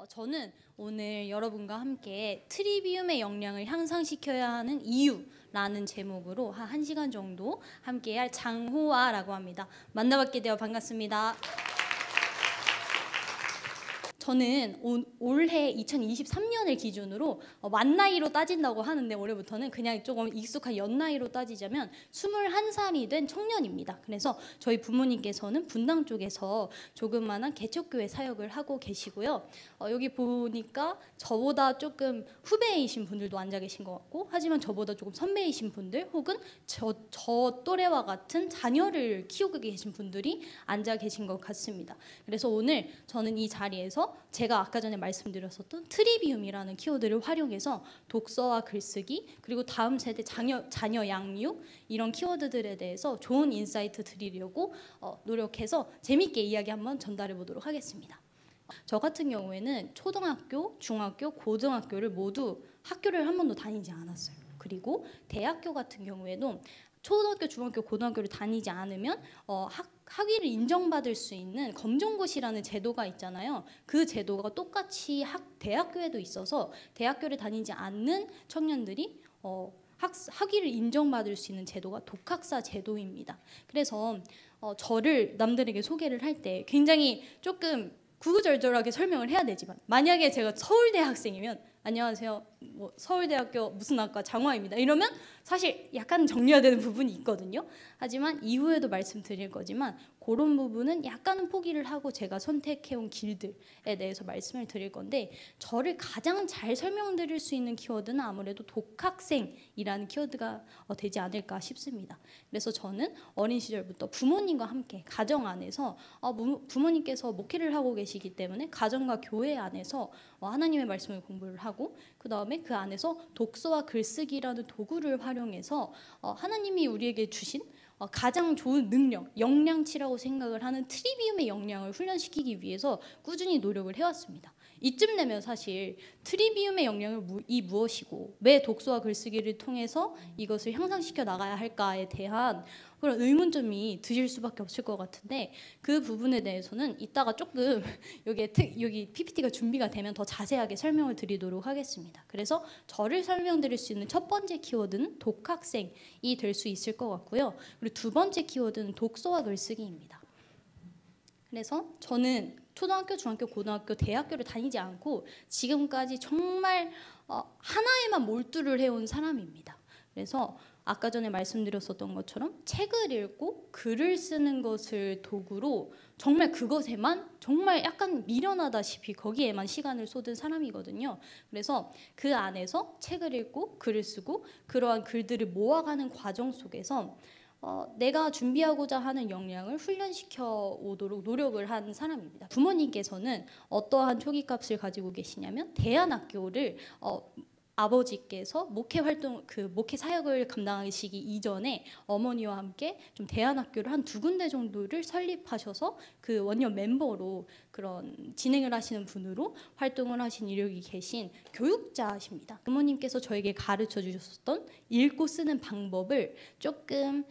저는 오늘 여러분과 함께 트리비움의 역량을 향상시켜야 하는 이유라는 제목으로 한 1시간 정도 함께할 장호아라고 합니다. 만나뵙게 되어 반갑습니다. 저는 올해 2023년을 기준으로 만 나이로 따진다고 하는데 올해부터는 그냥 조금 익숙한 연나이로 따지자면 21살이 된 청년입니다. 그래서 저희 부모님께서는 분당 쪽에서 조그마한 개척교회 사역을 하고 계시고요. 여기 보니까 저보다 조금 후배이신 분들도 앉아 계신 것 같고, 하지만 저보다 조금 선배이신 분들 혹은 저 또래와 같은 자녀를 키우고 계신 분들이 앉아 계신 것 같습니다. 그래서 오늘 저는 이 자리에서 제가 아까 전에 말씀드렸었던 트리비움이라는 키워드를 활용해서 독서와 글쓰기, 그리고 다음 세대 자녀 양육, 이런 키워드들에 대해서 좋은 인사이트 드리려고 노력해서 재밌게 이야기 한번 전달해 보도록 하겠습니다. 저 같은 경우에는 초등학교, 중학교, 고등학교를 모두 학교를 한 번도 다니지 않았어요. 그리고 대학교 같은 경우에도 초등학교, 중학교, 고등학교를 다니지 않으면 학위를 인정받을 수 있는 검정고시라는 제도가 있잖아요. 그 제도가 똑같이 대학교에도 있어서 대학교를 다니지 않는 청년들이 학위를 인정받을 수 있는 제도가 독학사 제도입니다. 그래서 저를 남들에게 소개를 할 때 굉장히 조금 구구절절하게 설명을 해야 되지만, 만약에 제가 서울대 학생이면 안녕하세요, 서울대학교 무슨 학과 장화입니다 이러면 사실 약간 정리해야 되는 부분이 있거든요. 하지만 이후에도 말씀드릴 거지만 그런 부분은 약간은 포기를 하고 제가 선택해온 길들에 대해서 말씀을 드릴 건데, 저를 가장 잘 설명드릴 수 있는 키워드는 아무래도 독학생이라는 키워드가 되지 않을까 싶습니다. 그래서 저는 어린 시절부터 부모님과 함께 가정 안에서 부모님께서 목회를 하고 계시기 때문에 가정과 교회 안에서 하나님의 말씀을 공부를 하고, 그 다음에 그 안에서 독서와 글쓰기라는 도구를 활용해서 하나님이 우리에게 주신 가장 좋은 능력, 역량치라고 생각을 하는 트리비움의 역량을 훈련시키기 위해서 꾸준히 노력을 해왔습니다. 이쯤 되면 사실 트리비움의 역량이 무엇이고 왜 독서와 글쓰기를 통해서 이것을 향상시켜 나가야 할까에 대한 그런 의문점이 드실 수밖에 없을 것 같은데, 그 부분에 대해서는 이따가 조금 여기 PPT가 준비가 되면 더 자세하게 설명을 드리도록 하겠습니다. 그래서 저를 설명드릴 수 있는 첫 번째 키워드는 독학생이 될 수 있을 것 같고요. 그리고 두 번째 키워드는 독서와 글쓰기입니다. 그래서 저는 초등학교, 중학교, 고등학교, 대학교를 다니지 않고 지금까지 정말 하나에만 몰두를 해온 사람입니다. 그래서 아까 전에 말씀드렸었던 것처럼 책을 읽고 글을 쓰는 것을 도구로 정말 그것에만 정말 약간 미련하다시피 거기에만 시간을 쏟은 사람이거든요. 그래서 그 안에서 책을 읽고 글을 쓰고 그러한 글들을 모아가는 과정 속에서 내가 준비하고자 하는 역량을 훈련시켜 오도록 노력을 한 사람입니다. 부모님께서는 어떠한 초기값을 가지고 계시냐면, 대안학교를 아버지께서 목회 사역을 감당하시기 이전에 어머니와 함께 좀 대안학교를 한 2군데 정도를 설립하셔서 그 원년 멤버로 그런 진행을 하시는 분으로 활동을 하신 이력이 계신 교육자십니다. 부모님께서 저에게 가르쳐 주셨던 읽고 쓰는 방법을 조금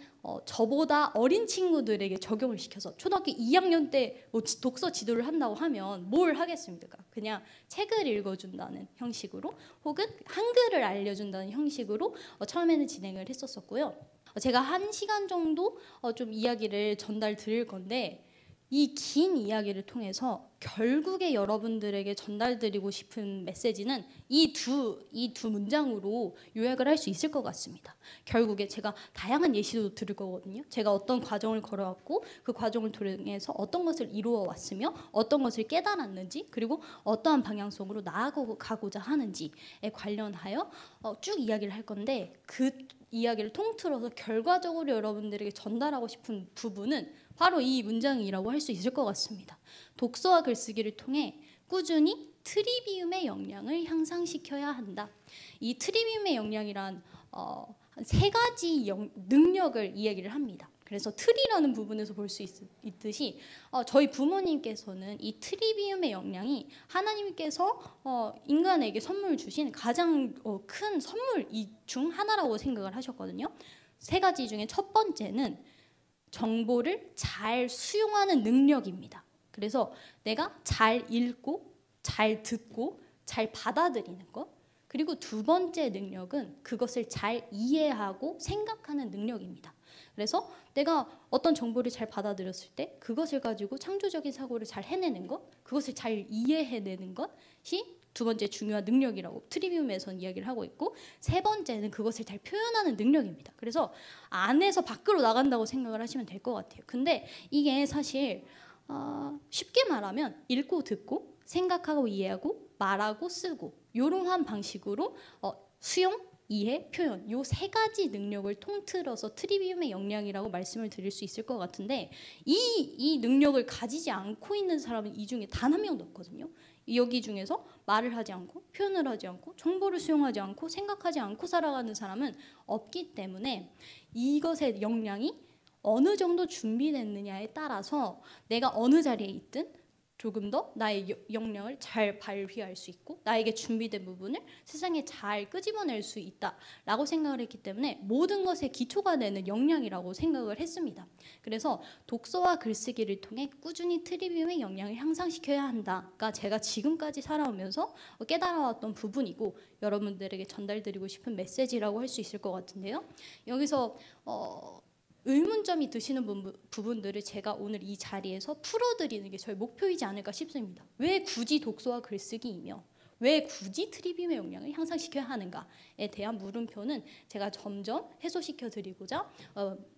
저보다 어린 친구들에게 적용을 시켜서, 초등학교 2학년 때 독서 지도를 한다고 하면 뭘 하겠습니까? 그냥 책을 읽어준다는 형식으로 혹은 한글을 알려준다는 형식으로 처음에는 진행을 했었고요. 제가 1시간 정도 좀 이야기를 전달 드릴 건데, 이 긴 이야기를 통해서 결국에 여러분들에게 전달드리고 싶은 메시지는 이 두 문장으로 요약을 할 수 있을 것 같습니다. 결국에 제가 다양한 예시도 들을 거거든요. 제가 어떤 과정을 걸어왔고 그 과정을 통해서 어떤 것을 이루어 왔으며 어떤 것을 깨달았는지, 그리고 어떠한 방향성으로 나아가고자 하는지에 관련하여 쭉 이야기를 할 건데, 그 이야기를 통틀어서 결과적으로 여러분들에게 전달하고 싶은 부분은 바로 이 문장이라고 할 수 있을 것 같습니다. 독서와 글쓰기를 통해 꾸준히 트리비움의 역량을 향상시켜야 한다. 이 트리비움의 역량이란 한 3가지 능력을 이야기를 합니다. 그래서 트리라는 부분에서 볼 수 있듯이 저희 부모님께서는 이 트리비움의 역량이 하나님께서 인간에게 선물 주신 가장 큰 선물 중 하나라고 생각을 하셨거든요. 3가지 중에 첫 번째는 정보를 잘 수용하는 능력입니다. 그래서 내가 잘 읽고 잘 듣고 잘 받아들이는 것. 그리고 두 번째 능력은 그것을 잘 이해하고 생각하는 능력입니다. 그래서 내가 어떤 정보를 잘 받아들였을 때 그것을 가지고 창조적인 사고를 잘 해내는 것, 그것을 잘 이해해내는 것이 두 번째 중요한 능력이라고 트리비움에서는 이야기를 하고 있고, 세 번째는 그것을 잘 표현하는 능력입니다. 그래서 안에서 밖으로 나간다고 생각을 하시면 될 것 같아요. 근데 이게 사실 쉽게 말하면 읽고 듣고 생각하고 이해하고 말하고 쓰고 이러한 방식으로 수용, 이해, 표현 요 세 가지 능력을 통틀어서 트리비움의 역량이라고 말씀을 드릴 수 있을 것 같은데, 이 능력을 가지지 않고 있는 사람은 이 중에 단 한 명도 없거든요. 여기 중에서 말을 하지 않고 표현을 하지 않고 정보를 수용하지 않고 생각하지 않고 살아가는 사람은 없기 때문에 이것의 역량이 어느 정도 준비됐느냐에 따라서 내가 어느 자리에 있든 조금 더 나의 역량을 잘 발휘할 수 있고 나에게 준비된 부분을 세상에 잘 끄집어낼 수 있다라고 생각을 했기 때문에 모든 것의 기초가 되는 역량이라고 생각을 했습니다. 그래서 독서와 글쓰기를 통해 꾸준히 트리비움의 역량을 향상시켜야 한다가 제가 지금까지 살아오면서 깨달아왔던 부분이고 여러분들에게 전달드리고 싶은 메시지라고 할 수 있을 것 같은데요. 여기서 의문점이 드시는 부분들을 제가 오늘 이 자리에서 풀어드리는 게 저의 목표이지 않을까 싶습니다. 왜 굳이 독서와 글쓰기이며 왜 굳이 트리비움의 역량을 향상시켜야 하는가에 대한 물음표는 제가 점점 해소시켜 드리고자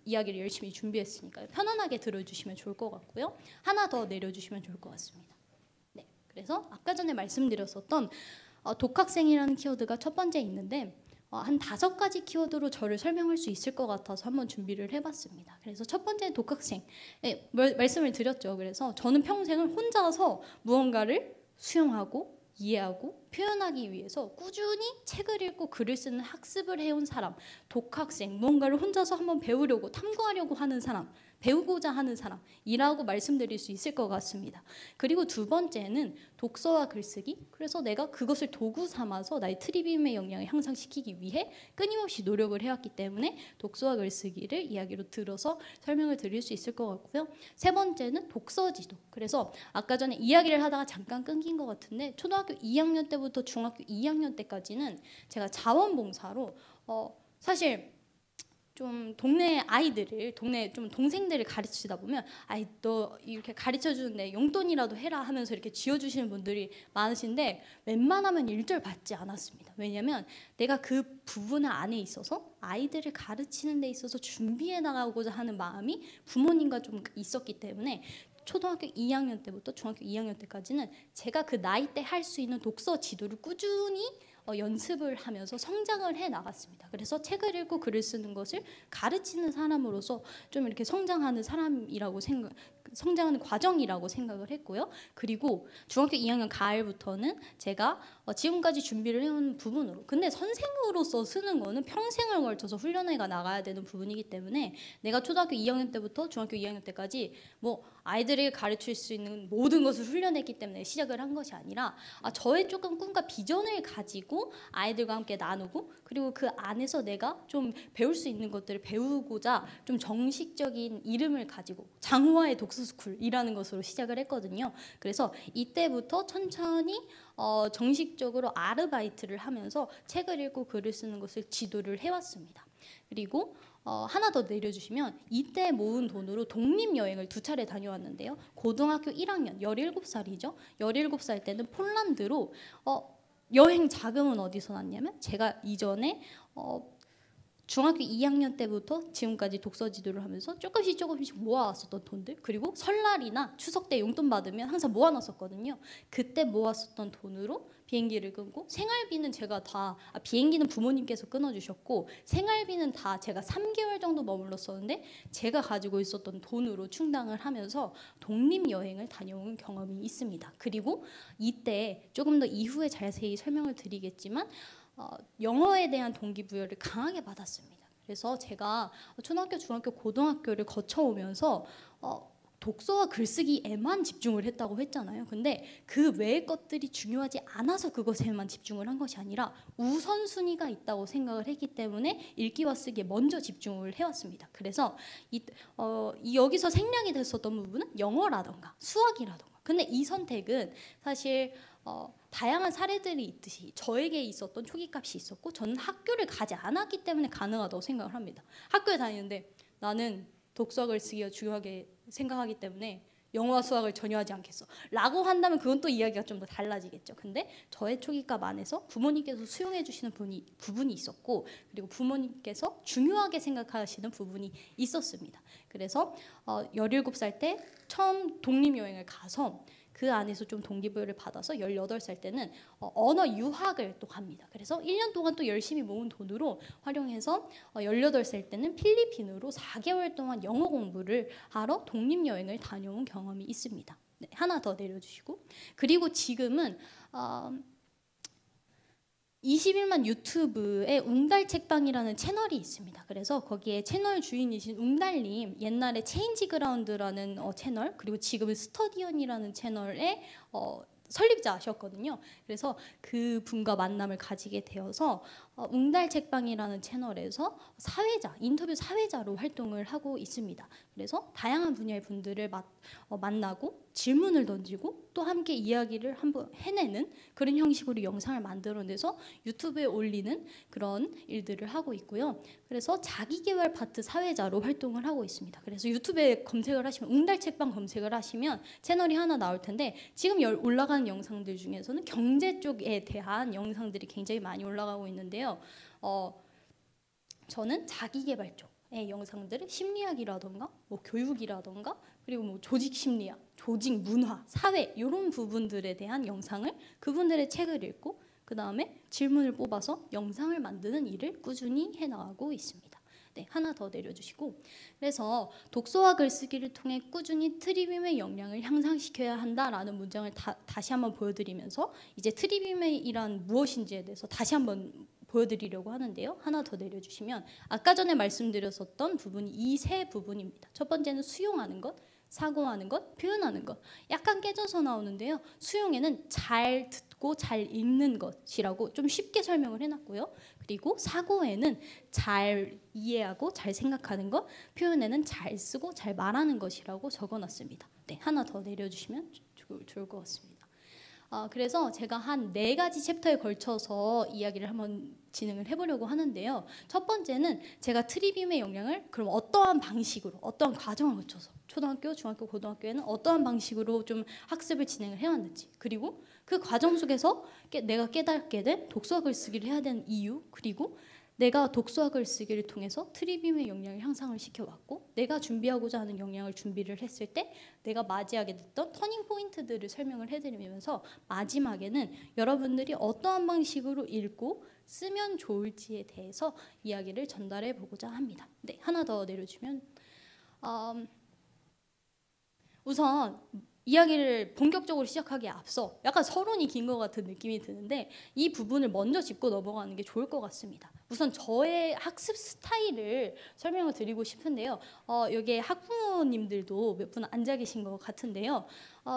이야기를 열심히 준비했으니까요. 편안하게 들어주시면 좋을 것 같고요. 하나 더 내려주시면 좋을 것 같습니다. 네, 그래서 아까 전에 말씀드렸었던 독학생이라는 키워드가 첫 번째 있는데 한 5가지 키워드로 저를 설명할 수 있을 것 같아서 한번 준비를 해봤습니다. 그래서 첫 번째는 독학생. 말씀을 드렸죠. 그래서 저는 평생을 혼자서 무언가를 수용하고 이해하고 표현하기 위해서 꾸준히 책을 읽고 글을 쓰는 학습을 해온 사람, 독학생, 무언가를 혼자서 한번 배우려고 탐구하려고 하는 사람, 배우고자 하는 사람이라고 말씀드릴 수 있을 것 같습니다. 그리고 두 번째는 독서와 글쓰기. 그래서 내가 그것을 도구 삼아서 나의 트리비움의 역량을 향상시키기 위해 끊임없이 노력을 해왔기 때문에 독서와 글쓰기를 이야기로 들어서 설명을 드릴 수 있을 것 같고요. 세 번째는 독서지도. 그래서 아까 전에 이야기를 하다가 잠깐 끊긴 것 같은데 초등학교 2학년 때부터 중학교 2학년 때까지는 제가 자원봉사로 사실 좀 동네 아이들을 좀 동생들을 가르치다 보면 아이 너 이렇게 가르쳐 주는데 용돈이라도 해라 하면서 이렇게 쥐어주시는 분들이 많으신데 웬만하면 일절 받지 않았습니다. 왜냐하면 내가 그 부분 안에 있어서 아이들을 가르치는 데 있어서 준비해 나가고자 하는 마음이 부모님과 좀 있었기 때문에 초등학교 2학년 때부터 중학교 2학년 때까지는 제가 그 나이 때 할 수 있는 독서 지도를 꾸준히 연습을 하면서 성장을 해 나갔습니다. 그래서 책을 읽고 글을 쓰는 것을 가르치는 사람으로서 좀 이렇게 성장하는 과정이라고 생각을 했고요. 그리고 중학교 2학년 가을부터는 제가 지금까지 준비를 해온 부분으로, 근데 선생으로서 쓰는 거는 평생을 걸쳐서 훈련해가 나가야 되는 부분이기 때문에 내가 초등학교 2학년 때부터 중학교 2학년 때까지 뭐 아이들을 가르칠 수 있는 모든 것을 훈련했기 때문에 시작을 한 것이 아니라 저의 조금 꿈과 비전을 가지고 아이들과 함께 나누고 그리고 그 안에서 내가 좀 배울 수 있는 것들을 배우고자 좀 정식적인 이름을 가지고 장우아의 독서스쿨이라는 것으로 시작을 했거든요. 그래서 이때부터 천천히 정식적으로 아르바이트를 하면서 책을 읽고 글을 쓰는 것을 지도를 해왔습니다. 그리고 하나 더 내려주시면 이때 모은 돈으로 독립여행을 2차례 다녀왔는데요. 고등학교 1학년 17살이죠. 17살 때는 폴란드로 여행 자금은 어디서 났냐면 제가 이전에 중학교 2학년 때부터 지금까지 독서 지도를 하면서 조금씩 모아왔었던 돈들, 그리고 설날이나 추석 때 용돈 받으면 항상 모아놨었거든요. 그때 모았었던 돈으로 비행기를 끊고 생활비는 제가 다 비행기는 부모님께서 끊어주셨고 생활비는 다 제가 3개월 정도 머물렀었는데 제가 가지고 있었던 돈으로 충당을 하면서 독립여행을 다녀온 경험이 있습니다. 그리고 이때 조금 더 이후에 자세히 설명을 드리겠지만 영어에 대한 동기부여를 강하게 받았습니다. 그래서 제가 초등학교, 중학교, 고등학교를 거쳐오면서 독서와 글쓰기에만 집중을 했다고 했잖아요. 근데 그 외의 것들이 중요하지 않아서 그것에만 집중을 한 것이 아니라 우선순위가 있다고 생각을 했기 때문에 읽기와 쓰기에 먼저 집중을 해왔습니다. 그래서 여기서 생략이 됐었던 부분은 영어라던가 수학이라던가. 근데 이 선택은 사실 다양한 사례들이 있듯이 저에게 있었던 초기값이 있었고 저는 학교를 가지 않았기 때문에 가능하다고 생각을 합니다. 학교에 다니는데 나는 독서학을 쓰기가 중요하게 생각하기 때문에 영어와 수학을 전혀 하지 않겠어 라고 한다면 그건 또 이야기가 좀 더 달라지겠죠. 근데 저의 초기값 안에서 부모님께서 수용해 주시는 부분이 있었고 그리고 부모님께서 중요하게 생각하시는 부분이 있었습니다. 그래서 17살 때 처음 독립여행을 가서 그 안에서 좀 동기부여를 받아서 18살 때는 언어 유학을 또 갑니다. 그래서 1년 동안 또 열심히 모은 돈으로 활용해서 18살 때는 필리핀으로 4개월 동안 영어 공부를 하러 독립여행을 다녀온 경험이 있습니다. 네, 하나 더 내려주시고 그리고 지금은 21만 유튜브에 웅달 책방이라는 채널이 있습니다. 그래서 거기에 채널 주인이신 웅달님 옛날에 체인지 그라운드라는 채널 그리고 지금은 스터디언이라는 채널의 설립자셨거든요. 그래서 그 분과 만남을 가지게 되어서 웅달 책방이라는 채널에서 인터뷰 사회자로 활동을 하고 있습니다. 그래서 다양한 분야의 분들을 만나고 질문을 던지고 또 함께 이야기를 한번 해내는 그런 형식으로 영상을 만들어내서 유튜브에 올리는 그런 일들을 하고 있고요. 그래서 자기계발 파트 사회자로 활동을 하고 있습니다. 그래서 유튜브에 검색을 하시면 웅달 책방 검색을 하시면 채널이 하나 나올 텐데 지금 올라가는 영상들 중에서는 경제 쪽에 대한 영상들이 굉장히 많이 올라가고 있는데요. 저는 자기계발 쪽의 영상들을 심리학이라던가 뭐 교육이라던가 그리고 뭐 조직 심리학, 조직 문화, 사회 이런 부분들에 대한 영상을 그분들의 책을 읽고 그 다음에 질문을 뽑아서 영상을 만드는 일을 꾸준히 해나가고 있습니다. 네, 하나 더 내려주시고 그래서 독서와 글쓰기를 통해 꾸준히 트리비움의 역량을 향상시켜야 한다라는 문장을 다시 한번 보여드리면서 이제 트리비움이란 무엇인지에 대해서 다시 한번 보여드리려고 하는데요. 하나 더 내려주시면 아까 전에 말씀드렸었던 부분이 이 세 부분입니다. 첫 번째는 수용하는 것, 사고하는 것, 표현하는 것. 약간 깨져서 나오는데요. 수용에는 잘 듣고 잘 읽는 것이라고 좀 쉽게 설명을 해놨고요. 그리고 사고에는 잘 이해하고 잘 생각하는 것, 표현에는 잘 쓰고 잘 말하는 것이라고 적어놨습니다. 네, 하나 더 내려주시면 좋을 것 같습니다. 그래서 제가 한 4가지 챕터에 걸쳐서 이야기를 한번 진행을 해보려고 하는데요. 첫 번째는 제가 트리비움의 역량을 그럼 어떠한 방식으로, 어떠한 과정을 거쳐서 초등학교, 중학교, 고등학교에는 어떠한 방식으로 좀 학습을 진행을 해왔는지 그리고 그 과정 속에서 내가 깨닫게 된 독서와 글쓰기를 해야 되는 이유 그리고 내가 독서와 글쓰기를 통해서 트리비움의 역량을 향상을 시켜왔고 내가 준비하고자 하는 역량을 준비를 했을 때 내가 맞이하게 됐던 터닝 포인트들을 설명을 해드리면서 마지막에는 여러분들이 어떠한 방식으로 읽고 쓰면 좋을지에 대해서 이야기를 전달해 보고자 합니다. 네, 하나 더 내려주면 우선 이야기를 본격적으로 시작하기에 앞서 약간 서론이 긴 것 같은 느낌이 드는데 이 부분을 먼저 짚고 넘어가는 게 좋을 것 같습니다. 우선 저의 학습 스타일을 설명을 드리고 싶은데요. 여기에 학부모님들도 몇 분 앉아 계신 것 같은데요.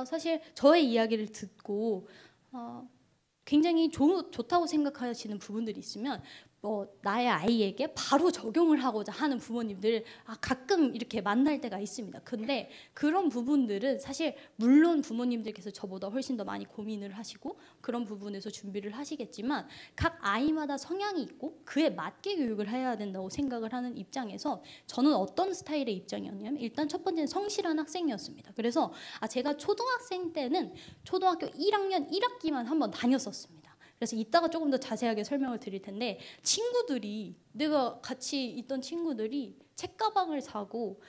사실 저의 이야기를 듣고 굉장히 좋다고 생각하시는 부분들이 있으면 나의 아이에게 바로 적용을 하고자 하는 부모님들 가끔 이렇게 만날 때가 있습니다. 근데 그런 부분들은 사실 물론 부모님들께서 저보다 훨씬 더 많이 고민을 하시고 그런 부분에서 준비를 하시겠지만 각 아이마다 성향이 있고 그에 맞게 교육을 해야 된다고 생각을 하는 입장에서 저는 어떤 스타일의 입장이었냐면 일단 첫 번째는 성실한 학생이었습니다. 그래서 제가 초등학생 때는 초등학교 1학년 1학기만 한번 다녔었습니다. 그래서 이따가 조금 더 자세하게 설명을 드릴 텐데 내가 같이 있던 친구들이 책가방을 사고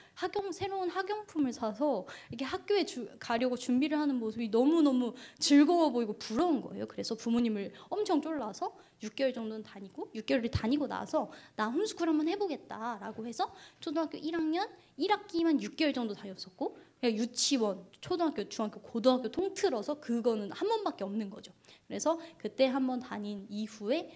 새로운 학용품을 사서 이렇게 학교에 가려고 준비를 하는 모습이 너무너무 즐거워 보이고 부러운 거예요. 그래서 부모님을 엄청 쫄라서 6개월 정도는 다니고 6개월을 다니고 나서 나 홈스쿨 한번 해보겠다라고 해서 초등학교 1학년 1학기만 6개월 정도 다녔었고 그냥 유치원, 초등학교, 중학교, 고등학교 통틀어서 그거는 한 번밖에 없는 거죠. 그래서 그때 한번 다닌 이후에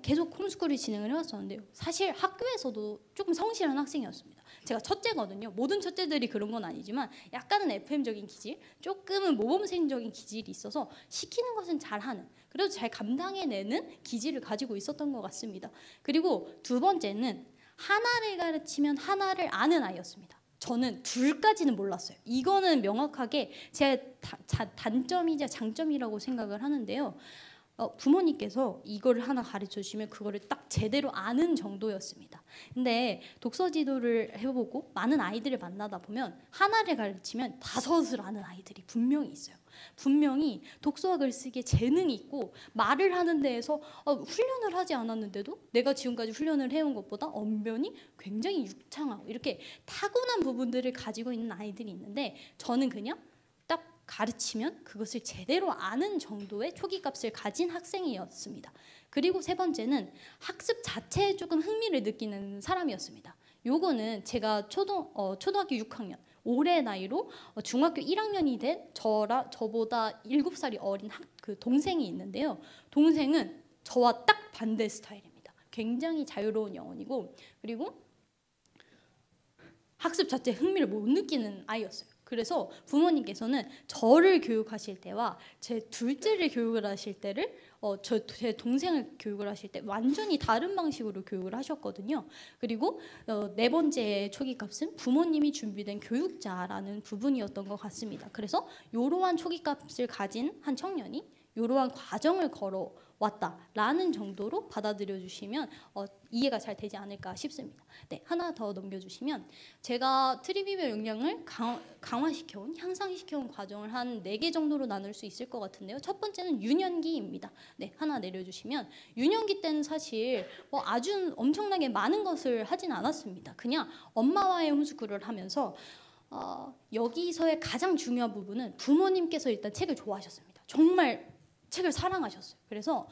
계속 홈스쿨을 진행을 해왔었는데요. 사실 학교에서도 조금 성실한 학생이었습니다. 제가 첫째거든요. 모든 첫째들이 그런 건 아니지만 약간은 FM적인 기질, 조금은 모범생적인 기질이 있어서 시키는 것은 잘하는 그래도 잘 감당해내는 기질을 가지고 있었던 것 같습니다. 그리고 두 번째는 하나를 가르치면 하나를 아는 아이였습니다. 저는 둘까지는 몰랐어요. 이거는 명확하게 제 단점이자 장점이라고 생각을 하는데요. 부모님께서 이걸 하나 가르쳐 주시면 그거를 딱 제대로 아는 정도였습니다. 근데 독서 지도를 해보고 많은 아이들을 만나다 보면 하나를 가르치면 5을 아는 아이들이 분명히 있어요. 분명히 독서와 글쓰기에 재능이 있고 말을 하는 데에서 훈련을 하지 않았는데도 내가 지금까지 훈련을 해온 것보다 언변이 굉장히 유창하고 이렇게 타고난 부분들을 가지고 있는 아이들이 있는데 저는 그냥 딱 가르치면 그것을 제대로 아는 정도의 초기값을 가진 학생이었습니다. 그리고 세 번째는 학습 자체에 조금 흥미를 느끼는 사람이었습니다. 요거는 제가 초등학교 6학년 올해 나이로 중학교 1학년이 된 저보다 7살이 어린 그 동생이 있는데요. 동생은 저와 딱 반대 스타일입니다. 굉장히 자유로운 영혼이고 그리고 학습 자체에 흥미를 못 느끼는 아이였어요. 그래서 부모님께서는 저를 교육하실 때와 제 둘째를 교육을 하실 때를 제 동생을 교육을 하실 때 완전히 다른 방식으로 교육을 하셨거든요. 그리고 네 번째 초기값은 부모님이 준비된 교육자라는 부분이었던 것 같습니다. 그래서 이러한 초기값을 가진 한 청년이 이러한 과정을 걸어왔다라는 정도로 받아들여 주시면 이해가 잘 되지 않을까 싶습니다. 네, 하나 더 넘겨주시면 제가 트리비별 역량을 강화시켜온, 향상시켜온 과정을 한 4개 정도로 나눌 수 있을 것 같은데요. 첫 번째는 유년기입니다. 네, 하나 내려주시면 유년기 때는 사실 아주 엄청나게 많은 것을 하진 않았습니다. 그냥 엄마와의 홈스쿨을 하면서 여기서의 가장 중요한 부분은 부모님께서 일단 책을 좋아하셨습니다. 정말 책을 사랑하셨어요. 그래서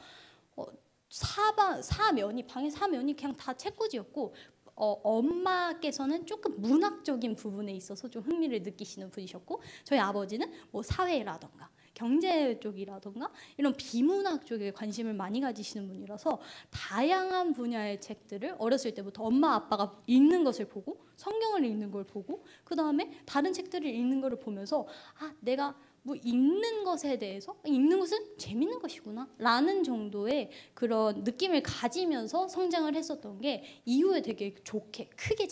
방의 사면이 그냥 다 책꽂이였고 엄마께서는 조금 문학적인 부분에 있어서 좀 흥미를 느끼시는 분이셨고 저희 아버지는 뭐 사회라던가 경제 쪽이라던가 이런 비문학 쪽에 관심을 많이 가지시는 분이라서 다양한 분야의 책들을 어렸을 때부터 엄마 아빠가 읽는 것을 보고 성경을 읽는 걸 보고 그 다음에 다른 책들을 읽는 걸 보면서 내가 뭐 읽는 것에 대해서 읽는 것은 재밌는 것이구나 라는 정도의 그런 느낌을 가지면서 성장을 했었던 게 이후에 되게 좋게 크게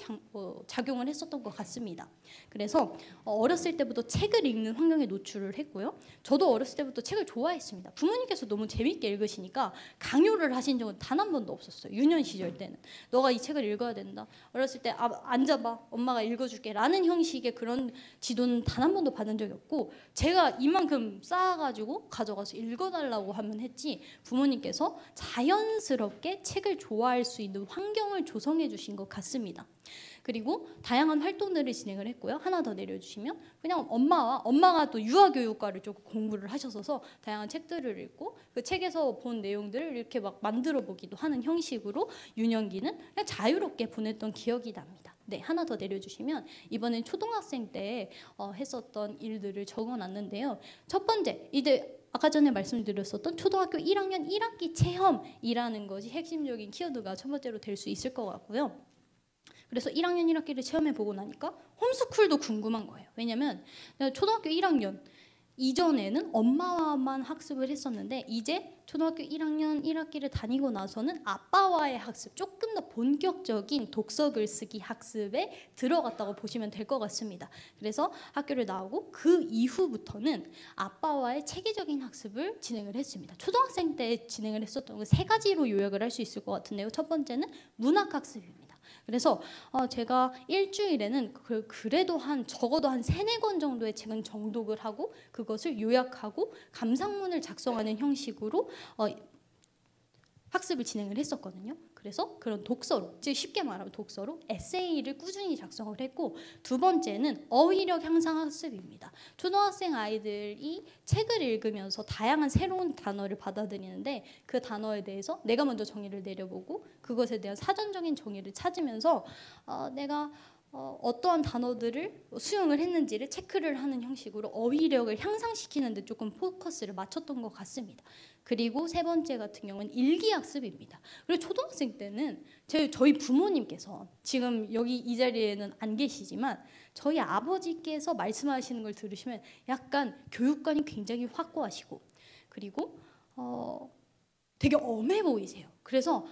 작용을 했었던 것 같습니다. 그래서 어렸을 때부터 책을 읽는 환경에 노출을 했고요. 저도 어렸을 때부터 책을 좋아했습니다. 부모님께서 너무 재밌게 읽으시니까 강요를 하신 적은 단 한 번도 없었어요. 유년 시절 때는 너가 이 책을 읽어야 된다. 어렸을 때 앉아봐 엄마가 읽어줄게 라는 형식의 그런 지도는 단 한 번도 받은 적이 없고 제가 이만큼 쌓아가지고 가져가서 읽어달라고 하면 했지 부모님께서 자연스럽게 책을 좋아할 수 있는 환경을 조성해 주신 것 같습니다. 그리고 다양한 활동들을 진행을 했고요. 하나 더 내려주시면 그냥 엄마가 또 유아교육과를 조금 공부를 하셔서 다양한 책들을 읽고 그 책에서 본 내용들을 이렇게 막 만들어 보기도 하는 형식으로 유년기는 그냥 자유롭게 보냈던 기억이 납니다. 네, 하나 더 내려주시면 이번엔 초등학생 때 했었던 일들을 적어놨는데요. 첫 번째, 이제 아까 전에 말씀드렸었던 초등학교 1학년 1학기 체험이라는 것이 핵심적인 키워드가 첫 번째로 될 수 있을 것 같고요. 그래서 1학년 1학기를 체험해보고 나니까 홈스쿨도 궁금한 거예요. 왜냐면 초등학교 1학년 이전에는 엄마와만 학습을 했었는데 이제 초등학교 1학년 1학기를 다니고 나서는 아빠와의 학습, 조금 더 본격적인 독서 글쓰기 학습에 들어갔다고 보시면 될 것 같습니다. 그래서 학교를 나오고 그 이후부터는 아빠와의 체계적인 학습을 진행을 했습니다. 초등학생 때 진행을 했었던 그 3가지로 요약을 할 수 있을 것 같은데요. 첫 번째는 문학학습입니다. 그래서 제가 일주일에는 그래도 적어도 한 3-4권 정도의 책은 정독을 하고 그것을 요약하고 감상문을 작성하는 형식으로 학습을 진행을 했었거든요. 그래서 그런 독서로, 즉 쉽게 말하면 독서로 에세이를 꾸준히 작성을 했고 두 번째는 어휘력 향상 학습입니다. 초등학생 아이들이 책을 읽으면서 다양한 새로운 단어를 받아들이는데 그 단어에 대해서 내가 먼저 정의를 내려보고 그것에 대한 사전적인 정의를 찾으면서 내가 어떠한 단어들을 수용을 했는지를 체크를 하는 형식으로 어휘력을 향상시키는 데 조금 포커스를 맞췄던 것 같습니다. 그리고 세 번째 같은 경우는 일기학습입니다. 그리고 초등학생 때는 저희 부모님께서 지금 여기 이 자리에는 안 계시지만 저희 아버지께서 말씀하시는 걸 들으시면 약간 교육관이 굉장히 확고하시고 그리고 되게 엄해 보이세요. 그래서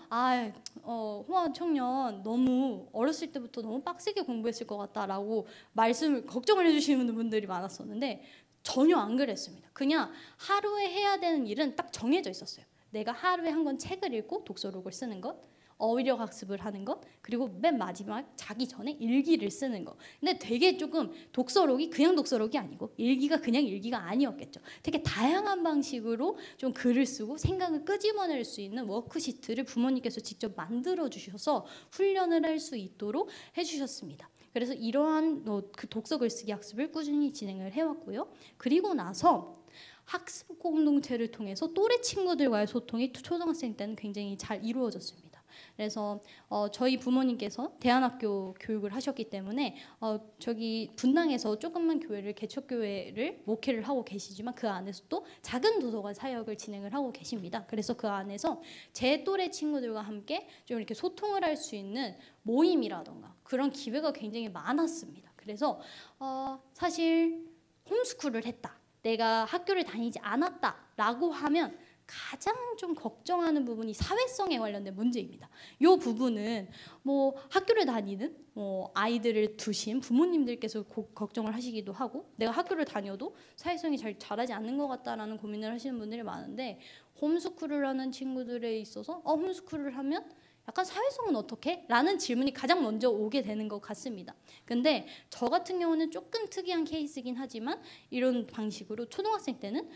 홍아 청년 너무 어렸을 때부터 너무 빡세게 공부했을 것 같다라고 걱정을 해주시는 분들이 많았었는데 전혀 안 그랬습니다. 그냥 하루에 해야 되는 일은 딱 정해져 있었어요. 내가 하루에 한 권 책을 읽고 독서록을 쓰는 것, 어휘력 학습을 하는 것, 그리고 맨 마지막 자기 전에 일기를 쓰는 것. 근데 되게 조금 독서록이 그냥 독서록이 아니고 일기가 그냥 일기가 아니었겠죠. 되게 다양한 방식으로 좀 글을 쓰고 생각을 끄집어낼 수 있는 워크시트를 부모님께서 직접 만들어 주셔서 훈련을 할 수 있도록 해주셨습니다. 그래서 이러한 그 독서 글쓰기 학습을 꾸준히 진행을 해왔고요. 그리고 나서 학습 공동체를 통해서 또래 친구들과의 소통이 초등학생 때는 굉장히 잘 이루어졌습니다. 그래서 저희 부모님께서 대안학교 교육을 하셨기 때문에 저기 분당에서 조그만 교회를 개척교회를 목회를 하고 계시지만 그 안에서 또 작은 도서관 사역을 진행을 하고 계십니다. 그래서 그 안에서 제 또래 친구들과 함께 좀 이렇게 소통을 할 수 있는 모임이라던가 그런 기회가 굉장히 많았습니다. 그래서 사실 홈스쿨을 했다, 내가 학교를 다니지 않았다라고 하면 가장 좀 걱정하는 부분이 사회성에 관련된 문제입니다. 이 부분은 뭐 학교를 다니는 아이들을 두신 부모님들께서 걱정을 하시기도 하고, 내가 학교를 다녀도 사회성이 잘 자라지 않는 것 같다라는 고민을 하시는 분들이 많은데, 홈스쿨을 하는 친구들에 있어서 홈스쿨을 하면 약간 사회성은 어떻게? 라는 질문이 가장 먼저 오게 되는 것 같습니다. 근데 저 같은 경우는 조금 특이한 케이스긴 하지만 이런 방식으로 초등학생 때는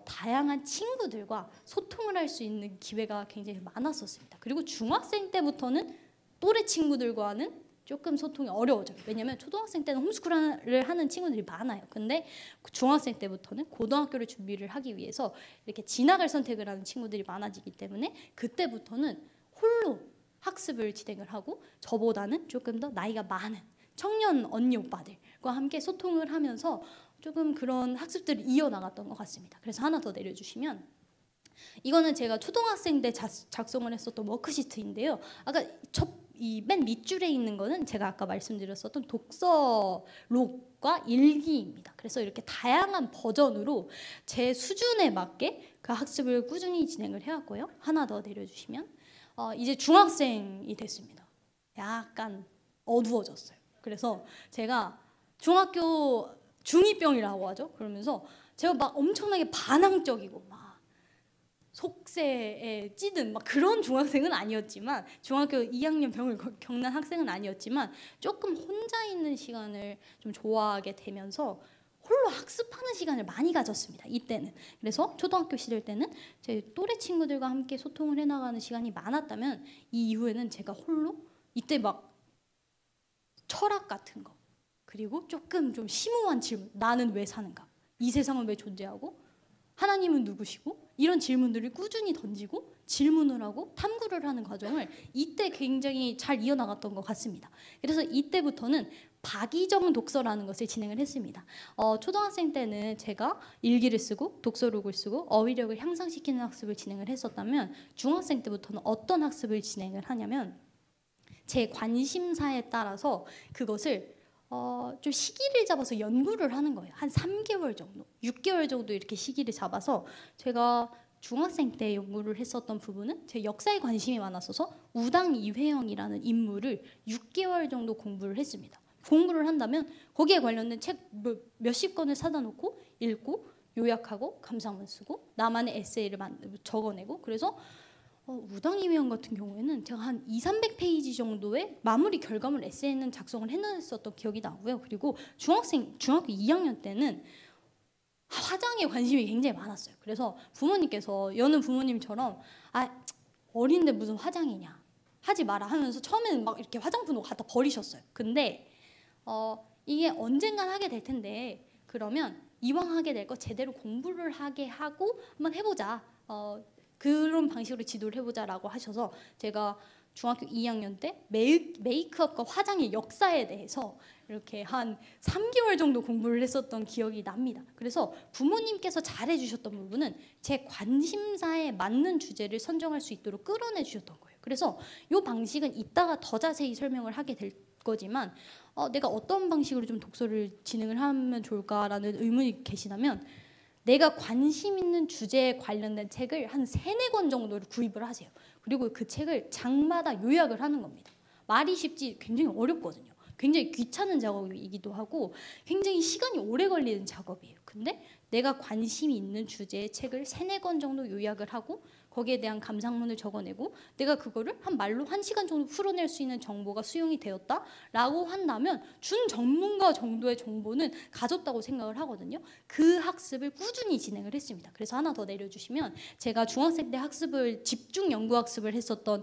다양한 친구들과 소통을 할 수 있는 기회가 굉장히 많았었습니다. 그리고 중학생 때부터는 또래 친구들과는 조금 소통이 어려워져요. 왜냐하면 초등학생 때는 홈스쿨을 하는 친구들이 많아요. 근데 중학생 때부터는 고등학교를 준비를 하기 위해서 이렇게 진학을 선택을 하는 친구들이 많아지기 때문에 그때부터는 홀로 학습을 진행을 하고 저보다는 조금 더 나이가 많은 청년 언니 오빠들과 함께 소통을 하면서 조금 그런 학습들을 이어나갔던 것 같습니다. 그래서 하나 더 내려주시면, 이거는 제가 초등학생 때 작성을 했었던 워크시트인데요. 아까 이 맨 밑줄에 있는 거는 제가 아까 말씀드렸었던 독서록과 일기입니다. 그래서 이렇게 다양한 버전으로 제 수준에 맞게 그 학습을 꾸준히 진행을 해왔고요. 하나 더 내려주시면, 이제 중학생이 됐습니다. 약간 어두워졌어요. 그래서 제가 중학교 중2병이라고 하죠. 그러면서 제가 막 엄청나게 반항적이고 막 속세에 찌든 막 그런 중학생은 아니었지만, 중학교 2학년 병을 겪는 학생은 아니었지만 조금 혼자 있는 시간을 좀 좋아하게 되면서 홀로 학습하는 시간을 많이 가졌습니다. 이때는. 그래서 초등학교 시절 때는 제 또래 친구들과 함께 소통을 해나가는 시간이 많았다면, 이 이후에는 제가 홀로 이때 막 철학 같은 거, 그리고 조금 좀 심오한 질문, 나는 왜 사는가, 이 세상은 왜 존재하고 하나님은 누구시고, 이런 질문들을 꾸준히 던지고 질문을 하고 탐구를 하는 과정을 이때 굉장히 잘 이어나갔던 것 같습니다. 그래서 이때부터는 박이정 독서라는 것을 진행을 했습니다. 초등학생 때는 제가 일기를 쓰고 독서록을 쓰고 어휘력을 향상시키는 학습을 진행을 했었다면, 중학생 때부터는 어떤 학습을 진행을 하냐면, 제 관심사에 따라서 그것을 좀 시기를 잡아서 연구를 하는 거예요. 한 3개월 정도, 6개월 정도 이렇게 시기를 잡아서, 제가 중학생 때 연구를 했었던 부분은 제 역사에 관심이 많았어서 우당 이회영이라는 인물을 6개월 정도 공부를 했습니다. 공부를 한다면 거기에 관련된 책 몇십 권을 사다 놓고 읽고 요약하고 감상문 쓰고 나만의 에세이를 적어내고, 그래서 우당이회영 같은 경우에는 제가 한 200~300페이지 정도의 마무리 결과물 에세이는 작성을 해냈었던 기억이 나고요. 그리고 중학교 2학년 때는 화장에 관심이 굉장히 많았어요. 그래서 부모님께서, 여는 부모님처럼 어린데 무슨 화장이냐, 하지 마라 하면서 처음에는 막 이렇게 화장품을 갖다 버리셨어요. 근데 이게 언젠간 하게 될 텐데, 그러면 이왕 하게 될 거 제대로 공부를 하게 하고 한번 해보자, 그런 방식으로 지도를 해보자라고 하셔서, 제가 중학교 2학년 때 메이크업과 화장의 역사에 대해서 이렇게 한 3개월 정도 공부를 했었던 기억이 납니다. 그래서 부모님께서 잘해주셨던 부분은 제 관심사에 맞는 주제를 선정할 수 있도록 끌어내 주셨던 거예요. 그래서 이 방식은 이따가 더 자세히 설명을 하게 될 거지만, 내가 어떤 방식으로 좀 독서를 진행을 하면 좋을까라는 의문이 계시다면, 내가 관심 있는 주제에 관련된 책을 한 3-4권 정도를 구입을 하세요. 그리고 그 책을 장마다 요약을 하는 겁니다. 말이 쉽지 굉장히 어렵거든요. 굉장히 귀찮은 작업이기도 하고 굉장히 시간이 오래 걸리는 작업이에요. 근데 내가 관심이 있는 주제의 책을 3-4권 정도 요약을 하고 거기에 대한 감상문을 적어내고 내가 그거를 한 말로 1시간 정도 풀어낼 수 있는 정보가 수용이 되었다라고 한다면 준 전문가 정도의 정보는 가졌다고 생각을 하거든요. 그 학습을 꾸준히 진행을 했습니다. 그래서 하나 더 내려주시면 제가 중학생 때 학습을 집중 연구 학습을 했었던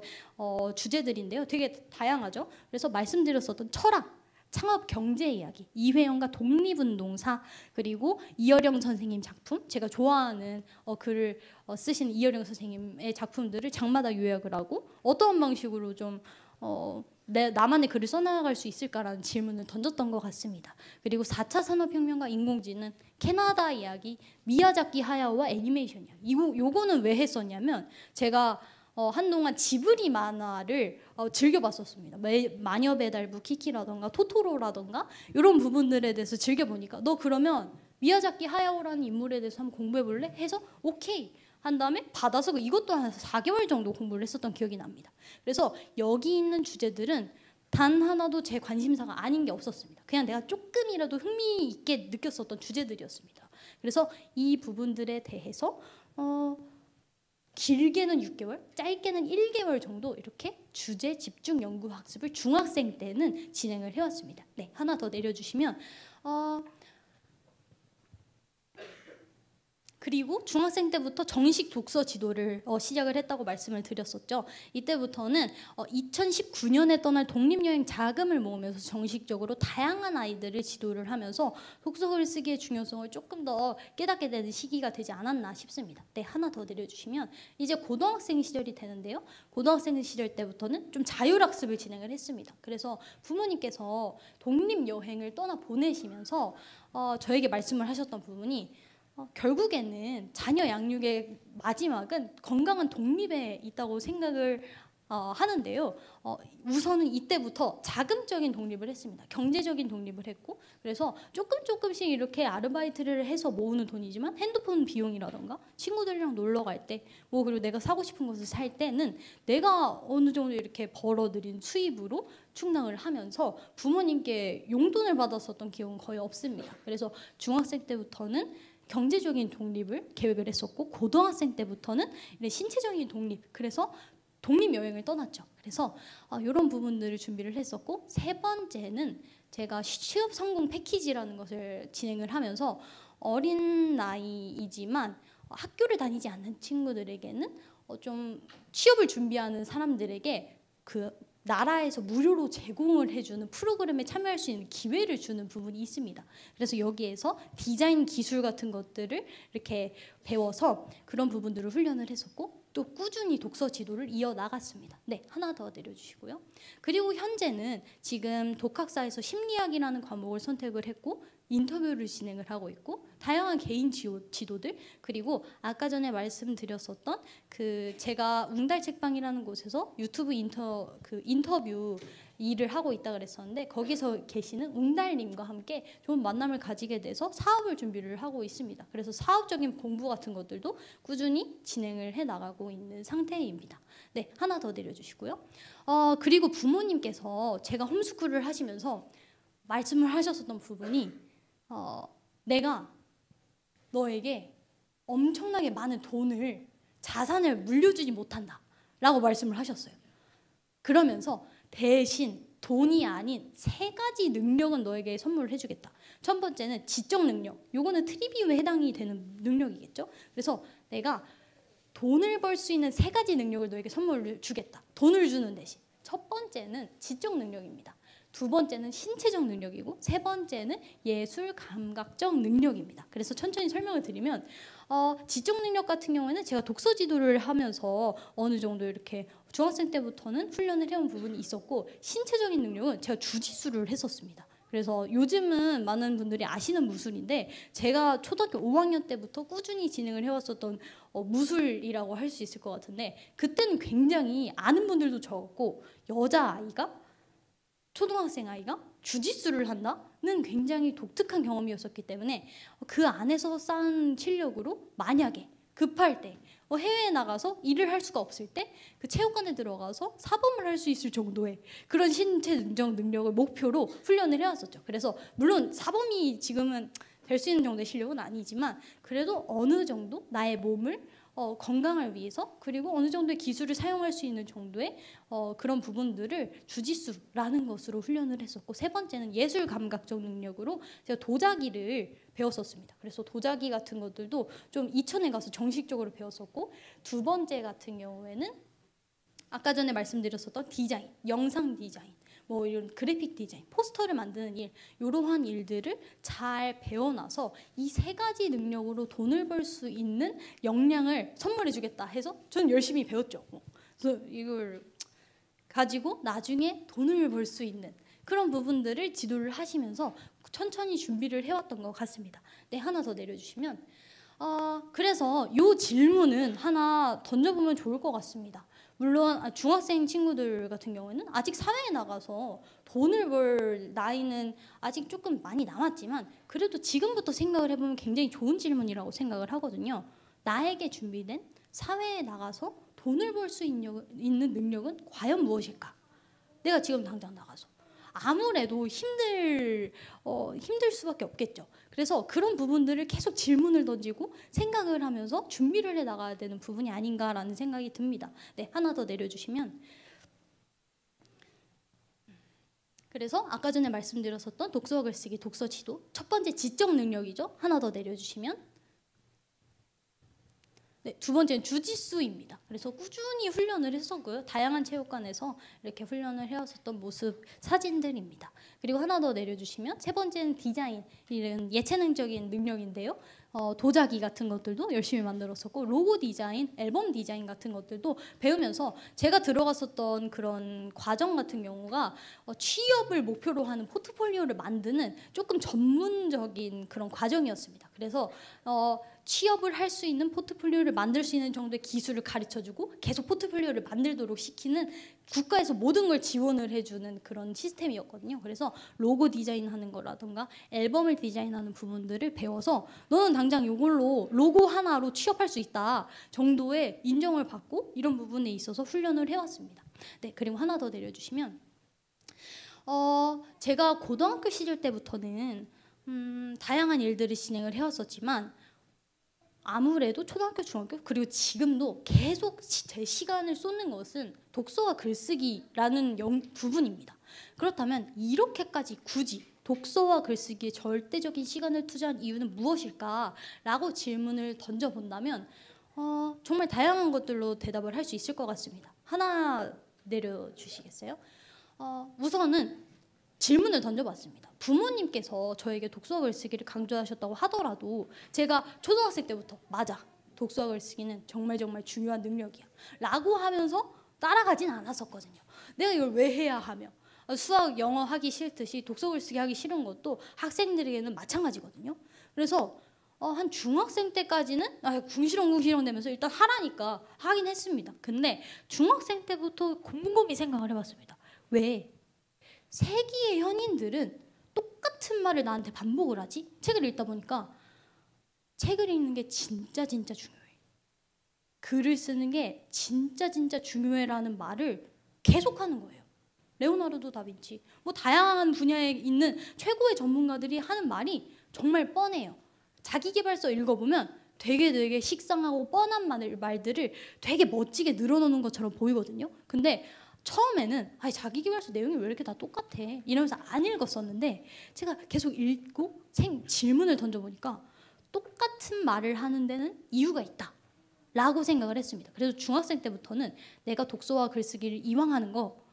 주제들인데요. 되게 다양하죠. 그래서 말씀드렸었던 철학, 창업 경제 이야기, 이회영과 독립운동사, 그리고 이어령 선생님 작품, 제가 좋아하는 글을 쓰신 이어령 선생님의 작품들을 장마다 요약을 하고 어떤 방식으로 좀 나만의 글을 써나갈 수 있을까라는 질문을 던졌던 것 같습니다. 그리고 4차 산업혁명과 인공지능, 캐나다 이야기, 미야자키 하야오와 애니메이션 이야기. 요거는 왜 했었냐면 제가 한동안 지브리 만화를 즐겨봤었습니다. 마녀배달부 키키라던가 토토로라던가 이런 부분들에 대해서 즐겨보니까 너 그러면 미야자키 하야오라는 인물에 대해서 한번 공부해볼래? 해서 오케이 한 다음에 받아서 이것도 한 4개월 정도 공부를 했었던 기억이 납니다. 그래서 여기 있는 주제들은 단 하나도 제 관심사가 아닌 게 없었습니다. 그냥 내가 조금이라도 흥미있게 느꼈었던 주제들이었습니다. 그래서 이 부분들에 대해서 길게는 6개월, 짧게는 1개월 정도 이렇게 주제 집중 연구 학습을 중학생 때는 진행을 해왔습니다. 네, 하나 더 내려주시면 그리고 중학생 때부터 정식 독서 지도를 시작을 했다고 말씀을 드렸었죠. 이때부터는 2019년에 떠날 독립여행 자금을 모으면서 정식적으로 다양한 아이들을 지도를 하면서 독서글 쓰기의 중요성을 조금 더 깨닫게 되는 시기가 되지 않았나 싶습니다. 네, 하나 더 내려주시면 이제 고등학생 시절이 되는데요. 고등학생 시절 때부터는 좀 자율학습을 진행을 했습니다. 그래서 부모님께서 독립여행을 떠나 보내시면서 저에게 말씀을 하셨던 부분이 결국에는 자녀 양육의 마지막은 건강한 독립에 있다고 생각을 하는데요. 우선은 이때부터 자금적인 독립을 했습니다. 경제적인 독립을 했고 그래서 조금씩 이렇게 아르바이트를 해서 모으는 돈이지만 핸드폰 비용이라던가 친구들이랑 놀러 갈 때 그리고 내가 사고 싶은 것을 살 때는 내가 어느 정도 이렇게 벌어들인 수입으로 충당을 하면서 부모님께 용돈을 받았었던 기억은 거의 없습니다. 그래서 중학생 때부터는 경제적인 독립을 계획을 했었고 고등학생 때부터는 신체적인 독립, 그래서 독립여행을 떠났죠. 그래서 이런 부분들을 준비를 했었고 3번째는 제가 취업 성공 패키지라는 것을 진행을 하면서 어린 나이이지만 학교를 다니지 않는 친구들에게는 좀 취업을 준비하는 사람들에게 그 나라에서 무료로 제공을 해주는 프로그램에 참여할 수 있는 기회를 주는 부분이 있습니다. 그래서 여기에서 디자인 기술 같은 것들을 이렇게 배워서 그런 부분들을 훈련을 했었고 또 꾸준히 독서 지도를 이어나갔습니다. 네, 하나 더 내려주시고요. 그리고 현재는 지금 독학사에서 심리학이라는 과목을 선택을 했고 인터뷰를 진행을 하고 있고 다양한 개인 지도들 그리고 아까 전에 말씀드렸었던 제가 웅달 책방이라는 곳에서 유튜브 인터뷰 일을 하고 있다 그랬었는데 거기서 계시는 웅달님과 함께 좋은 만남을 가지게 돼서 사업을 준비를 하고 있습니다. 그래서 사업적인 공부 같은 것들도 꾸준히 진행을 해나가고 있는 상태입니다. 네, 하나 더 내려주시고요. 그리고 부모님께서 제가 홈스쿨을 하시면서 말씀을 하셨었던 부분이 내가 너에게 엄청나게 많은 자산을 물려주지 못한다 라고 말씀을 하셨어요. 그러면서 대신 돈이 아닌 3가지 능력은 너에게 선물을 해주겠다. 첫 번째는 지적 능력. 요거는 트리비움에 해당이 되는 능력이겠죠. 그래서 내가 돈을 벌 수 있는 3가지 능력을 너에게 선물을 주겠다. 돈을 주는 대신. 첫 번째는 지적 능력입니다. 두 번째는 신체적 능력이고 세 번째는 예술 감각적 능력입니다. 그래서 천천히 설명을 드리면 지적 능력 같은 경우에는 제가 독서 지도를 하면서 어느 정도 이렇게 중학생 때부터는 훈련을 해온 부분이 있었고 신체적인 능력은 제가 주짓수를 했었습니다. 그래서 요즘은 많은 분들이 아시는 무술인데 제가 초등학교 5학년 때부터 꾸준히 진행을 해왔었던 무술이라고 할 수 있을 것 같은데 그때는 굉장히 아는 분들도 적었고 여자아이가 초등학생 아이가 주짓수를 한다는 굉장히 독특한 경험이었었기 때문에 그 안에서 쌓은 실력으로 만약에 급할 때 해외에 나가서 일을 할 수가 없을 때 그 체육관에 들어가서 사범을 할 수 있을 정도의 그런 신체 능정 능력을 목표로 훈련을 해왔었죠. 그래서 물론 사범이 지금은 될 수 있는 정도의 실력은 아니지만 그래도 어느 정도 나의 몸을 건강을 위해서 그리고 어느 정도의 기술을 사용할 수 있는 정도의 그런 부분들을 주짓수라는 것으로 훈련을 했었고, 세 번째는 예술 감각적 능력으로 제가 도자기를 배웠었습니다. 그래서 도자기 같은 것들도 좀 이천에 가서 정식적으로 배웠었고, 두 번째 같은 경우에는 아까 전에 말씀드렸었던 디자인, 영상 디자인, 뭐 이런 그래픽 디자인, 포스터를 만드는 일, 이러한 일들을 잘 배워놔서 이 세 가지 능력으로 돈을 벌 수 있는 역량을 선물해주겠다 해서 저는 열심히 배웠죠. 그래서 이걸 가지고 나중에 돈을 벌 수 있는 그런 부분들을 지도를 하시면서 천천히 준비를 해왔던 것 같습니다. 네, 하나 더 내려주시면 그래서 이 질문은 하나 던져보면 좋을 것 같습니다. 물론 중학생 친구들 같은 경우에는 아직 사회에 나가서 돈을 벌 나이는 아직 조금 많이 남았지만 그래도 지금부터 생각을 해보면 굉장히 좋은 질문이라고 생각을 하거든요. 나에게 준비된 사회에 나가서 돈을 벌 수 있는 능력은 과연 무엇일까? 내가 지금 당장 나가서 아무래도 힘들 수밖에 없겠죠. 그래서 그런 부분들을 계속 질문을 던지고 생각을 하면서 준비를 해 나가야 되는 부분이 아닌가라는 생각이 듭니다. 네, 하나 더 내려주시면, 그래서 아까 전에 말씀드렸었던 독서와 글쓰기, 독서 지도, 첫 번째 지적 능력이죠. 하나 더 내려주시면, 네, 두 번째는 주짓수입니다. 그래서 꾸준히 훈련을 했었고요. 다양한 체육관에서 이렇게 훈련을 해왔었던 모습 사진들입니다. 그리고 하나 더 내려주시면, 세 번째는 디자인, 이런 예체능적인 능력인데요. 도자기 같은 것들도 열심히 만들었었고, 로고 디자인, 앨범 디자인 같은 것들도 배우면서 제가 들어갔었던 그런 과정 같은 경우가 취업을 목표로 하는 포트폴리오를 만드는 조금 전문적인 그런 과정이었습니다. 그래서 취업을 할 수 있는 포트폴리오를 만들 수 있는 정도의 기술을 가르쳐주고 계속 포트폴리오를 만들도록 시키는, 국가에서 모든 걸 지원을 해주는 그런 시스템이었거든요. 그래서 로고 디자인하는 거라던가 앨범을 디자인하는 부분들을 배워서 너는 당장 이걸로 로고 하나로 취업할 수 있다 정도의 인정을 받고 이런 부분에 있어서 훈련을 해왔습니다. 네, 그리고 하나 더 내려주시면, 제가 고등학교 시절 때부터는 다양한 일들을 진행을 해왔었지만 아무래도 초등학교, 중학교, 그리고 지금도 계속 제 시간을 쏟는 것은 독서와 글쓰기라는 부분입니다. 그렇다면 이렇게까지 굳이 독서와 글쓰기에 절대적인 시간을 투자한 이유는 무엇일까라고 질문을 던져본다면 정말 다양한 것들로 대답을 할 수 있을 것 같습니다. 하나 내려주시겠어요? 우선은 질문을 던져봤습니다. 부모님께서 저에게 독서와 글쓰기를 강조하셨다고 하더라도 제가 초등학생 때부터 맞아, 독서와 글쓰기는 정말 정말 중요한 능력이야 라고 하면서 따라가진 않았었거든요. 내가 이걸 왜 해야 하며, 수학, 영어 하기 싫듯이 독서 글쓰기 하기 싫은 것도 학생들에게는 마찬가지거든요. 그래서 한 중학생 때까지는 궁시렁궁시렁 되면서 일단 하라니까 하긴 했습니다. 근데 중학생 때부터 곰곰이 생각을 해봤습니다. 왜 세기의 현인들은 똑같은 말을 나한테 반복을 하지? 책을 읽다 보니까 책을 읽는 게 진짜 중요해. 글을 쓰는 게 진짜 중요해라는 말을 계속하는 거예요. 레오나르도 다빈치, 뭐 다양한 분야에 있는 최고의 전문가들이 하는 말이 정말 뻔해요. 자기계발서 읽어보면 되게 식상하고 뻔한 말들을 되게 멋지게 늘어놓는 것처럼 보이거든요. 근데 처음에는 자기계발서 내용이 왜 이렇게 다 똑같아 이러면서 안 읽었었는데 제가 계속 읽고 질문을 던져보니까 똑같은 말을 하는 데는 이유가 있다 라고 생각을 했습니다. 그래서 중학생 때부터는 내가 독서와 글쓰기를 이왕 하는 거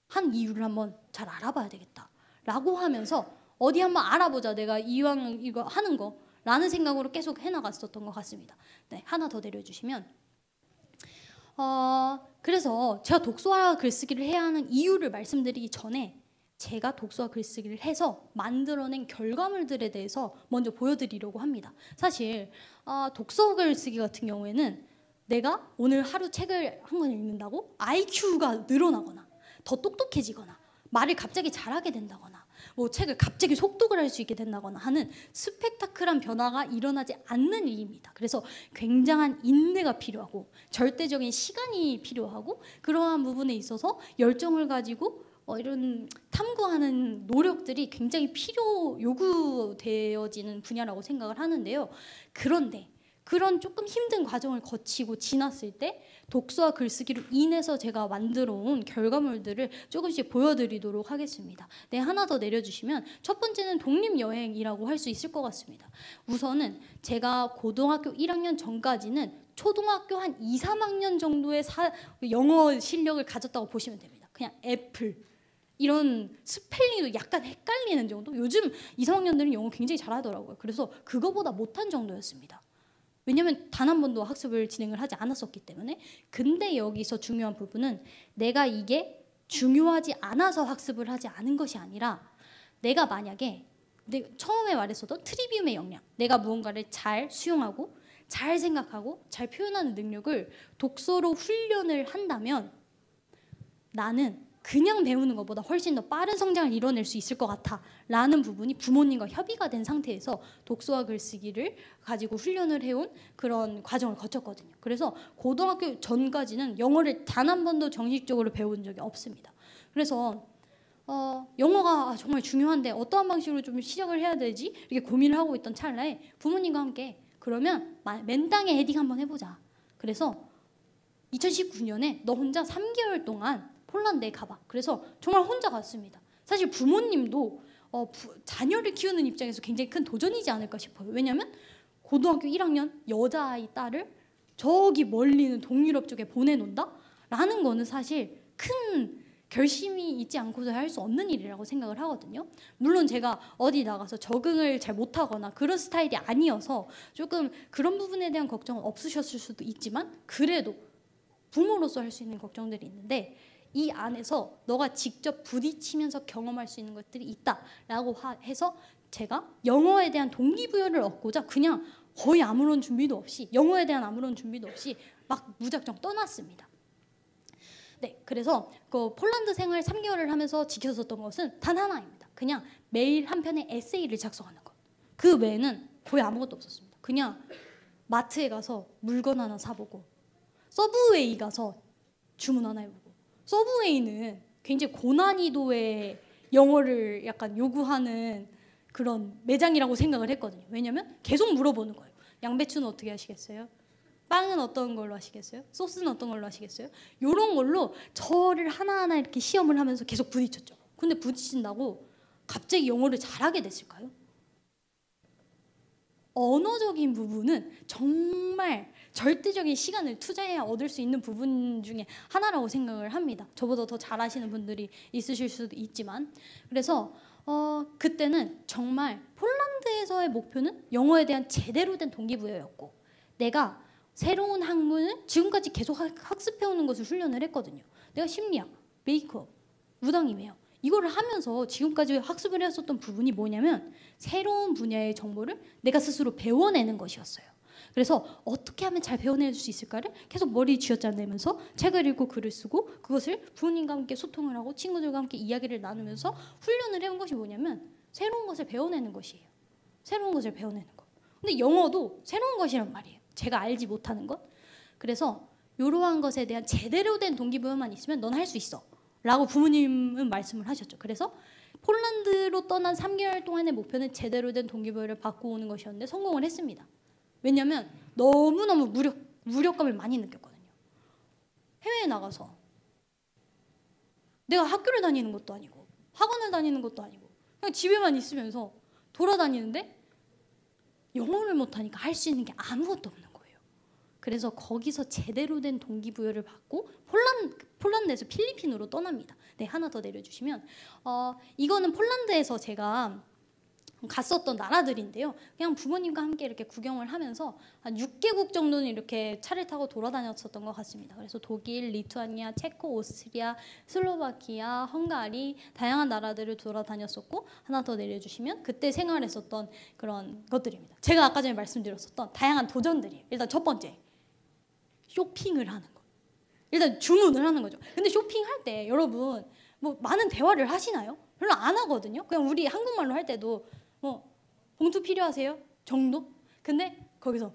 한 이유를 한번 잘 알아봐야 되겠다 라고 하면서 어디 한번 알아보자, 내가 이왕 이거 하는 거 라는 생각으로 계속 해나갔었던 것 같습니다. 네, 하나 더 내려주시면, 그래서 제가 독서와 글쓰기를 해야 하는 이유를 말씀드리기 전에 제가 독서와 글쓰기를 해서 만들어낸 결과물들에 대해서 먼저 보여드리려고 합니다. 사실 독서와 글쓰기 같은 경우에는 내가 오늘 하루 책을 한 권 읽는다고 IQ가 늘어나거나 더 똑똑해지거나 말을 갑자기 잘하게 된다거나 뭐 책을 갑자기 속독을 할 수 있게 된다거나 하는 스펙타클한 변화가 일어나지 않는 일입니다. 그래서 굉장한 인내가 필요하고 절대적인 시간이 필요하고 그러한 부분에 있어서 열정을 가지고 이런 탐구하는 노력들이 굉장히 요구되어지는 분야라고 생각을 하는데요. 그런데 그런 조금 힘든 과정을 거치고 지났을 때 독서와 글쓰기로 인해서 제가 만들어 온 결과물들을 조금씩 보여드리도록 하겠습니다. 네, 하나 더 내려주시면 첫 번째는 독립여행이라고 할 수 있을 것 같습니다. 우선은 제가 고등학교 1학년 전까지는 초등학교 한 2, 3학년 정도의 영어 실력을 가졌다고 보시면 됩니다. 그냥 애플 이런 스펠링도 약간 헷갈리는 정도? 요즘 2, 3학년들은 영어 굉장히 잘하더라고요. 그래서 그거보다 못한 정도였습니다. 왜냐하면 단 한 번도 학습을 진행을 하지 않았었기 때문에. 근데 여기서 중요한 부분은 내가 이게 중요하지 않아서 학습을 하지 않은 것이 아니라 내가 만약에 처음에 말했었던 트리비움의 역량, 내가 무언가를 잘 수용하고 잘 생각하고 잘 표현하는 능력을 독서로 훈련을 한다면 나는 그냥 배우는 것보다 훨씬 더 빠른 성장을 이뤄낼 수 있을 것 같아 라는 부분이 부모님과 협의가 된 상태에서 독서와 글쓰기를 가지고 훈련을 해온 그런 과정을 거쳤거든요. 그래서 고등학교 전까지는 영어를 단 한 번도 정식적으로 배운 적이 없습니다. 그래서 영어가 정말 중요한데 어떠한 방식으로 좀 시작을 해야 되지? 이렇게 고민을 하고 있던 찰나에 부모님과 함께 그러면 맨땅에 헤딩 한번 해보자. 그래서 2019년에 너 혼자 3개월 동안 폴란드에 가봐. 그래서 정말 혼자 갔습니다. 사실 부모님도 자녀를 키우는 입장에서 굉장히 큰 도전이지 않을까 싶어요. 왜냐하면 고등학교 1학년 여자아이 딸을 저기 멀리 있는 동유럽 쪽에 보내놓는다? 라는 거는 사실 큰 결심이 있지 않고서 할 수 없는 일이라고 생각을 하거든요. 물론 제가 어디 나가서 적응을 잘 못하거나 그런 스타일이 아니어서 조금 그런 부분에 대한 걱정은 없으셨을 수도 있지만 그래도 부모로서 할 수 있는 걱정들이 있는데 이 안에서 너가 직접 부딪히면서 경험할 수 있는 것들이 있다라고 해서 제가 영어에 대한 동기부여를 얻고자 그냥 거의 아무런 준비도 없이 영어에 대한 아무런 준비도 없이 막 무작정 떠났습니다. 네, 그래서 그 폴란드 생활 3개월을 하면서 지켰었던 것은 단 하나입니다. 그냥 매일 한 편의 에세이를 작성하는 것. 그 외에는 거의 아무것도 없었습니다. 그냥 마트에 가서 물건 하나 사보고 서브웨이 가서 주문 하나 해보고 서브웨이는 굉장히 고난이도의 영어를 약간 요구하는 그런 매장이라고 생각을 했거든요. 왜냐면 계속 물어보는 거예요. 양배추는 어떻게 하시겠어요? 빵은 어떤 걸로 하시겠어요? 소스는 어떤 걸로 하시겠어요? 이런 걸로 저를 하나하나 이렇게 시험을 하면서 계속 부딪혔죠. 근데 부딪힌다고 갑자기 영어를 잘하게 됐을까요? 언어적인 부분은 정말 절대적인 시간을 투자해야 얻을 수 있는 부분 중에 하나라고 생각을 합니다. 저보다 더 잘하시는 분들이 있으실 수도 있지만 그래서 그때는 정말 폴란드에서의 목표는 영어에 대한 제대로 된 동기부여였고 내가 새로운 학문을 지금까지 계속 학습해오는 것을 훈련을 했거든요. 내가 심리학, 메이크업, 무당이메요. 이거를 하면서 지금까지 학습을 했었던 부분이 뭐냐면 새로운 분야의 정보를 내가 스스로 배워내는 것이었어요. 그래서 어떻게 하면 잘 배워낼 수 있을까를 계속 머리 쥐어짜내면서 책을 읽고 글을 쓰고 그것을 부모님과 함께 소통을 하고 친구들과 함께 이야기를 나누면서 훈련을 해온 것이 뭐냐면 새로운 것을 배워내는 것이에요. 새로운 것을 배워내는 것. 근데 영어도 새로운 것이란 말이에요. 제가 알지 못하는 것. 그래서 이러한 것에 대한 제대로 된 동기부여만 있으면 넌 할 수 있어 라고 부모님은 말씀을 하셨죠. 그래서 폴란드로 떠난 3개월 동안의 목표는 제대로 된 동기부여를 받고 오는 것이었는데 성공을 했습니다. 왜냐하면 너무너무 무력감을 많이 느꼈거든요. 해외에 나가서 내가 학교를 다니는 것도 아니고 학원을 다니는 것도 아니고 그냥 집에만 있으면서 돌아다니는데 영어를 못하니까 할 수 있는 게 아무것도 없는 거예요. 그래서 거기서 제대로 된 동기부여를 받고 폴란드에서 필리핀으로 떠납니다. 네, 하나 더 내려주시면 이거는 폴란드에서 제가 갔었던 나라들인데요. 그냥 부모님과 함께 이렇게 구경을 하면서 한 6개국 정도는 이렇게 차를 타고 돌아다녔었던 것 같습니다. 그래서 독일, 리투아니아, 체코, 오스트리아, 슬로바키아, 헝가리 다양한 나라들을 돌아다녔었고 하나 더 내려주시면 그때 생활했었던 그런 것들입니다. 제가 아까 전에 말씀드렸었던 다양한 도전들이에요. 일단 첫 번째, 쇼핑을 하는 거. 일단 주문을 하는 거죠. 근데 쇼핑할 때 여러분 뭐 많은 대화를 하시나요? 별로 안 하거든요. 그냥 우리 한국말로 할 때도 뭐 봉투 필요하세요? 정도? 근데 거기서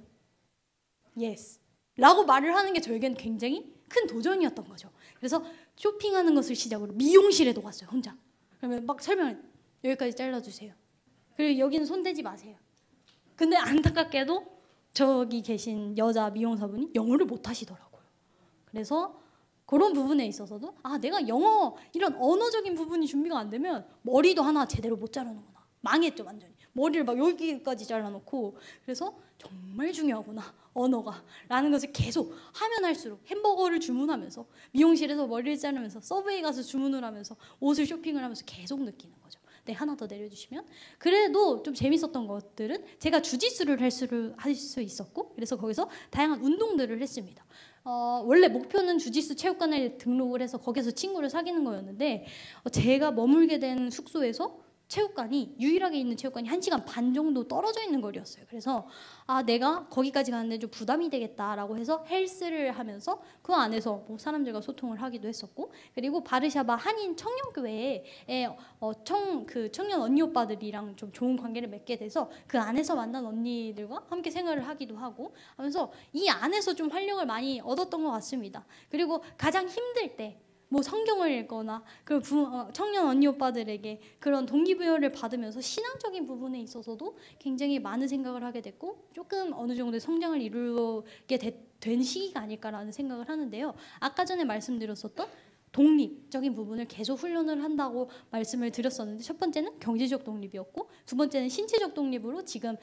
yes 라고 말을 하는 게 저에겐 굉장히 큰 도전이었던 거죠. 그래서 쇼핑하는 것을 시작으로 미용실에도 갔어요, 혼자. 그러면 막 설명을 여기까지 잘라주세요. 그리고 여기는 손대지 마세요. 근데 안타깝게도 저기 계신 여자 미용사분이 영어를 못 하시더라고요. 그래서 그런 부분에 있어서도 내가 영어 이런 언어적인 부분이 준비가 안 되면 머리도 하나 제대로 못 자르는구나. 망했죠, 완전히. 머리를 막 여기까지 잘라놓고. 그래서 정말 중요하구나, 언어가 라는 것을 계속 하면 할수록 햄버거를 주문하면서 미용실에서 머리를 자르면서 서브웨이 가서 주문을 하면서 옷을 쇼핑을 하면서 계속 느끼는 거죠. 네, 하나 더 내려주시면. 그래도 좀 재밌었던 것들은 제가 주짓수를 할 수 있었고, 그래서 거기서 다양한 운동들을 했습니다. 원래 목표는 주짓수 체육관에 등록을 해서 거기서 친구를 사귀는 거였는데, 제가 머물게 된 숙소에서 체육관이 유일하게 있는 체육관이 1시간 반 정도 떨어져 있는 거리였어요. 그래서 내가 거기까지 가는데 좀 부담이 되겠다라고 해서 헬스를 하면서 그 안에서 뭐 사람들과 소통을 하기도 했었고, 그리고 바르샤바 한인 청년교회에 그 청년 언니 오빠들이랑 좀 좋은 관계를 맺게 돼서 그 안에서 만난 언니들과 함께 생활을 하기도 하고 하면서 이 안에서 좀 활력을 많이 얻었던 것 같습니다. 그리고 가장 힘들 때 뭐 성경을 읽거나 그 청년 언니 오빠들에게 그런 동기부여를 받으면서 신앙적인 부분에 있어서도 굉장히 많은 생각을 하게 됐고, 조금 어느 정도의 성장을 이루게 된 시기가 아닐까라는 생각을 하는데요. 아까 전에 말씀드렸었던 독립적인 부분을 계속 훈련을 한다고 말씀을 드렸었는데, 첫 번째는 경제적 독립이었고, 두 번째는 신체적 독립으로 지금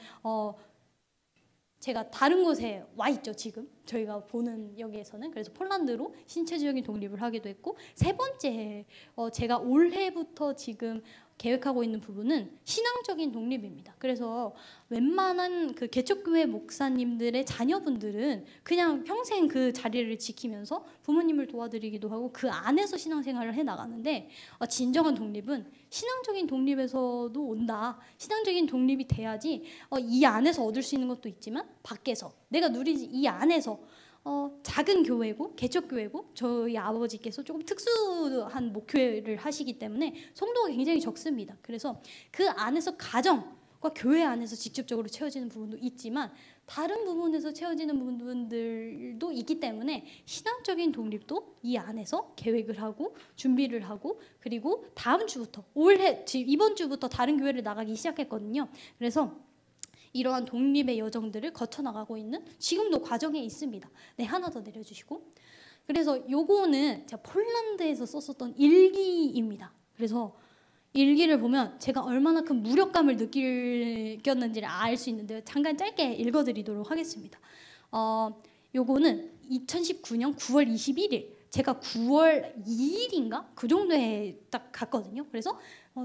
제가 다른 곳에 와 있죠, 지금 저희가 보는 여기에서는. 그래서 폴란드로 신체적인 독립을 하기도 했고, 세 번째 제가 올해부터 지금 계획하고 있는 부분은 신앙적인 독립입니다. 그래서 웬만한 그 개척교회 목사님들의 자녀분들은 그냥 평생 그 자리를 지키면서 부모님을 도와드리기도 하고 그 안에서 신앙생활을 해나가는데, 진정한 독립은 신앙적인 독립에서도 온다. 신앙적인 독립이 돼야지 이 안에서 얻을 수 있는 것도 있지만 밖에서 내가 누리지, 이 안에서 작은 교회고 개척교회고 저희 아버지께서 조금 특수한 목회를 하시기 때문에 성도가 굉장히 적습니다. 그래서 그 안에서 가정과 교회 안에서 직접적으로 채워지는 부분도 있지만 다른 부분에서 채워지는 부분들도 있기 때문에 신앙적인 독립도 이 안에서 계획을 하고 준비를 하고, 그리고 다음 주부터 이번 주부터 다른 교회를 나가기 시작했거든요. 그래서 이러한 독립의 여정들을 거쳐나가고 있는 지금도 과정에 있습니다. 네, 하나 더 내려주시고. 그래서 요거는 제가 폴란드에서 썼었던 일기입니다. 그래서 일기를 보면 제가 얼마나 큰 무력감을 느꼈는지를 알 수 있는데요. 잠깐 짧게 읽어드리도록 하겠습니다. 요거는 2019년 9월 21일 제가 9월 2일인가? 그 정도에 딱 갔거든요. 그래서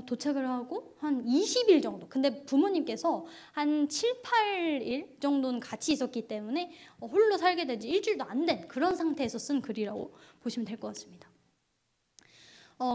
도착을 하고 한 20일 정도. 근데 부모님께서 한 7, 8일 정도는 같이 있었기 때문에 홀로 살게 된 지 일주일도 안 된 그런 상태에서 쓴 글이라고 보시면 될 것 같습니다.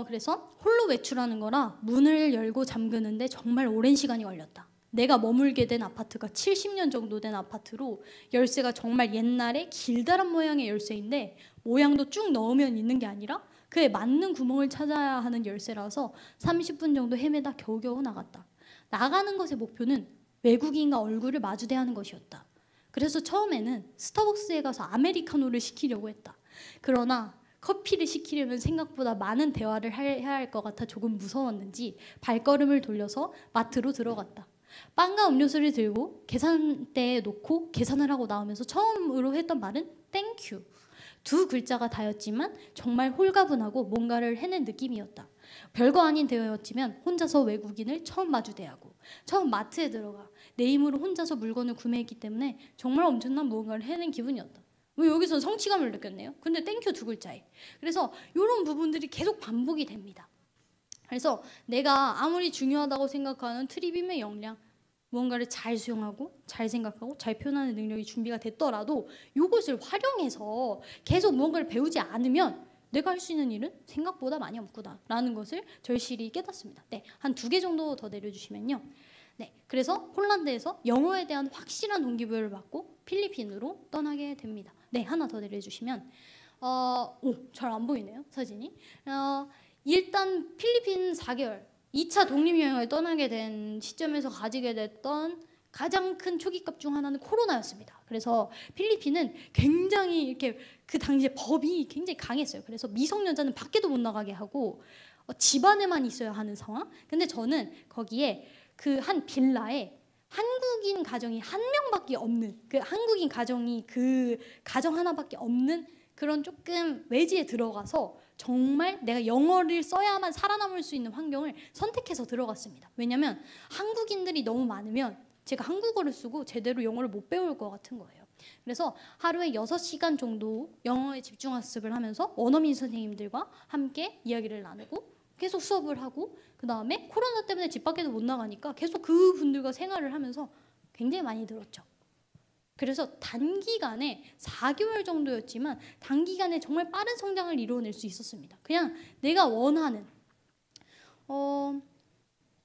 그래서 홀로 외출하는 거라 문을 열고 잠그는데 정말 오랜 시간이 걸렸다. 내가 머물게 된 아파트가 70년 정도 된 아파트로 열쇠가 정말 옛날에 길다란 모양의 열쇠인데 모양도 쭉 넣으면 있는 게 아니라 그에 맞는 구멍을 찾아야 하는 열쇠라서 30분 정도 헤매다 겨우겨우 나갔다. 나가는 것의 목표는 외국인과 얼굴을 마주대하는 것이었다. 그래서 처음에는 스타벅스에 가서 아메리카노를 시키려고 했다. 그러나 커피를 시키려면 생각보다 많은 대화를 해야 할 것 같아 조금 무서웠는지 발걸음을 돌려서 마트로 들어갔다. 빵과 음료수를 들고 계산대에 놓고 계산을 하고 나오면서 처음으로 했던 말은 땡큐. 두 글자가 다였지만 정말 홀가분하고 뭔가를 해낸 느낌이었다. 별거 아닌 대화였지만 혼자서 외국인을 처음 마주대하고 처음 마트에 들어가 내 힘으로 혼자서 물건을 구매했기 때문에 정말 엄청난 무언가를 해낸 기분이었다. 여기서 성취감을 느꼈네요. 근데 땡큐 두 글자에. 그래서 이런 부분들이 계속 반복이 됩니다. 그래서 내가 아무리 중요하다고 생각하는 트리빔의 역량, 무언가를 잘 수용하고 잘 생각하고 잘 표현하는 능력이 준비가 됐더라도 이것을 활용해서 계속 무언가를 배우지 않으면 내가 할 수 있는 일은 생각보다 많이 없구나라는 것을 절실히 깨닫습니다. 네, 한 2개 정도 더 내려주시면요. 네, 그래서 폴란드에서 영어에 대한 확실한 동기부여를 받고 필리핀으로 떠나게 됩니다. 네, 하나 더 내려주시면 잘 안 보이네요, 사진이. 일단 필리핀 4개월 2차 독립여행을 떠나게 된 시점에서 가지게 됐던 가장 큰 초기값 중 하나는 코로나였습니다. 그래서 필리핀은 굉장히 이렇게 그 당시에 법이 굉장히 강했어요. 그래서 미성년자는 밖에도 못 나가게 하고 집 안에만 있어야 하는 상황. 근데 저는 거기에 그 한 빌라에 한국인 가정이 한 명밖에 없는, 그 한국인 가정이 그 가정 하나밖에 없는 그런 조금 외지에 들어가서 정말 내가 영어를 써야만 살아남을 수 있는 환경을 선택해서 들어갔습니다. 왜냐하면 한국인들이 너무 많으면 제가 한국어를 쓰고 제대로 영어를 못 배울 것 같은 거예요. 그래서 하루에 6시간 정도 영어에 집중 학습을 하면서 원어민 선생님들과 함께 이야기를 나누고 계속 수업을 하고, 그 다음에 코로나 때문에 집 밖에도 못 나가니까 계속 그분들과 생활을 하면서 굉장히 많이 들었죠. 그래서 단기간에 4개월 정도였지만 단기간에 정말 빠른 성장을 이루어낼 수 있었습니다. 그냥 내가 원하는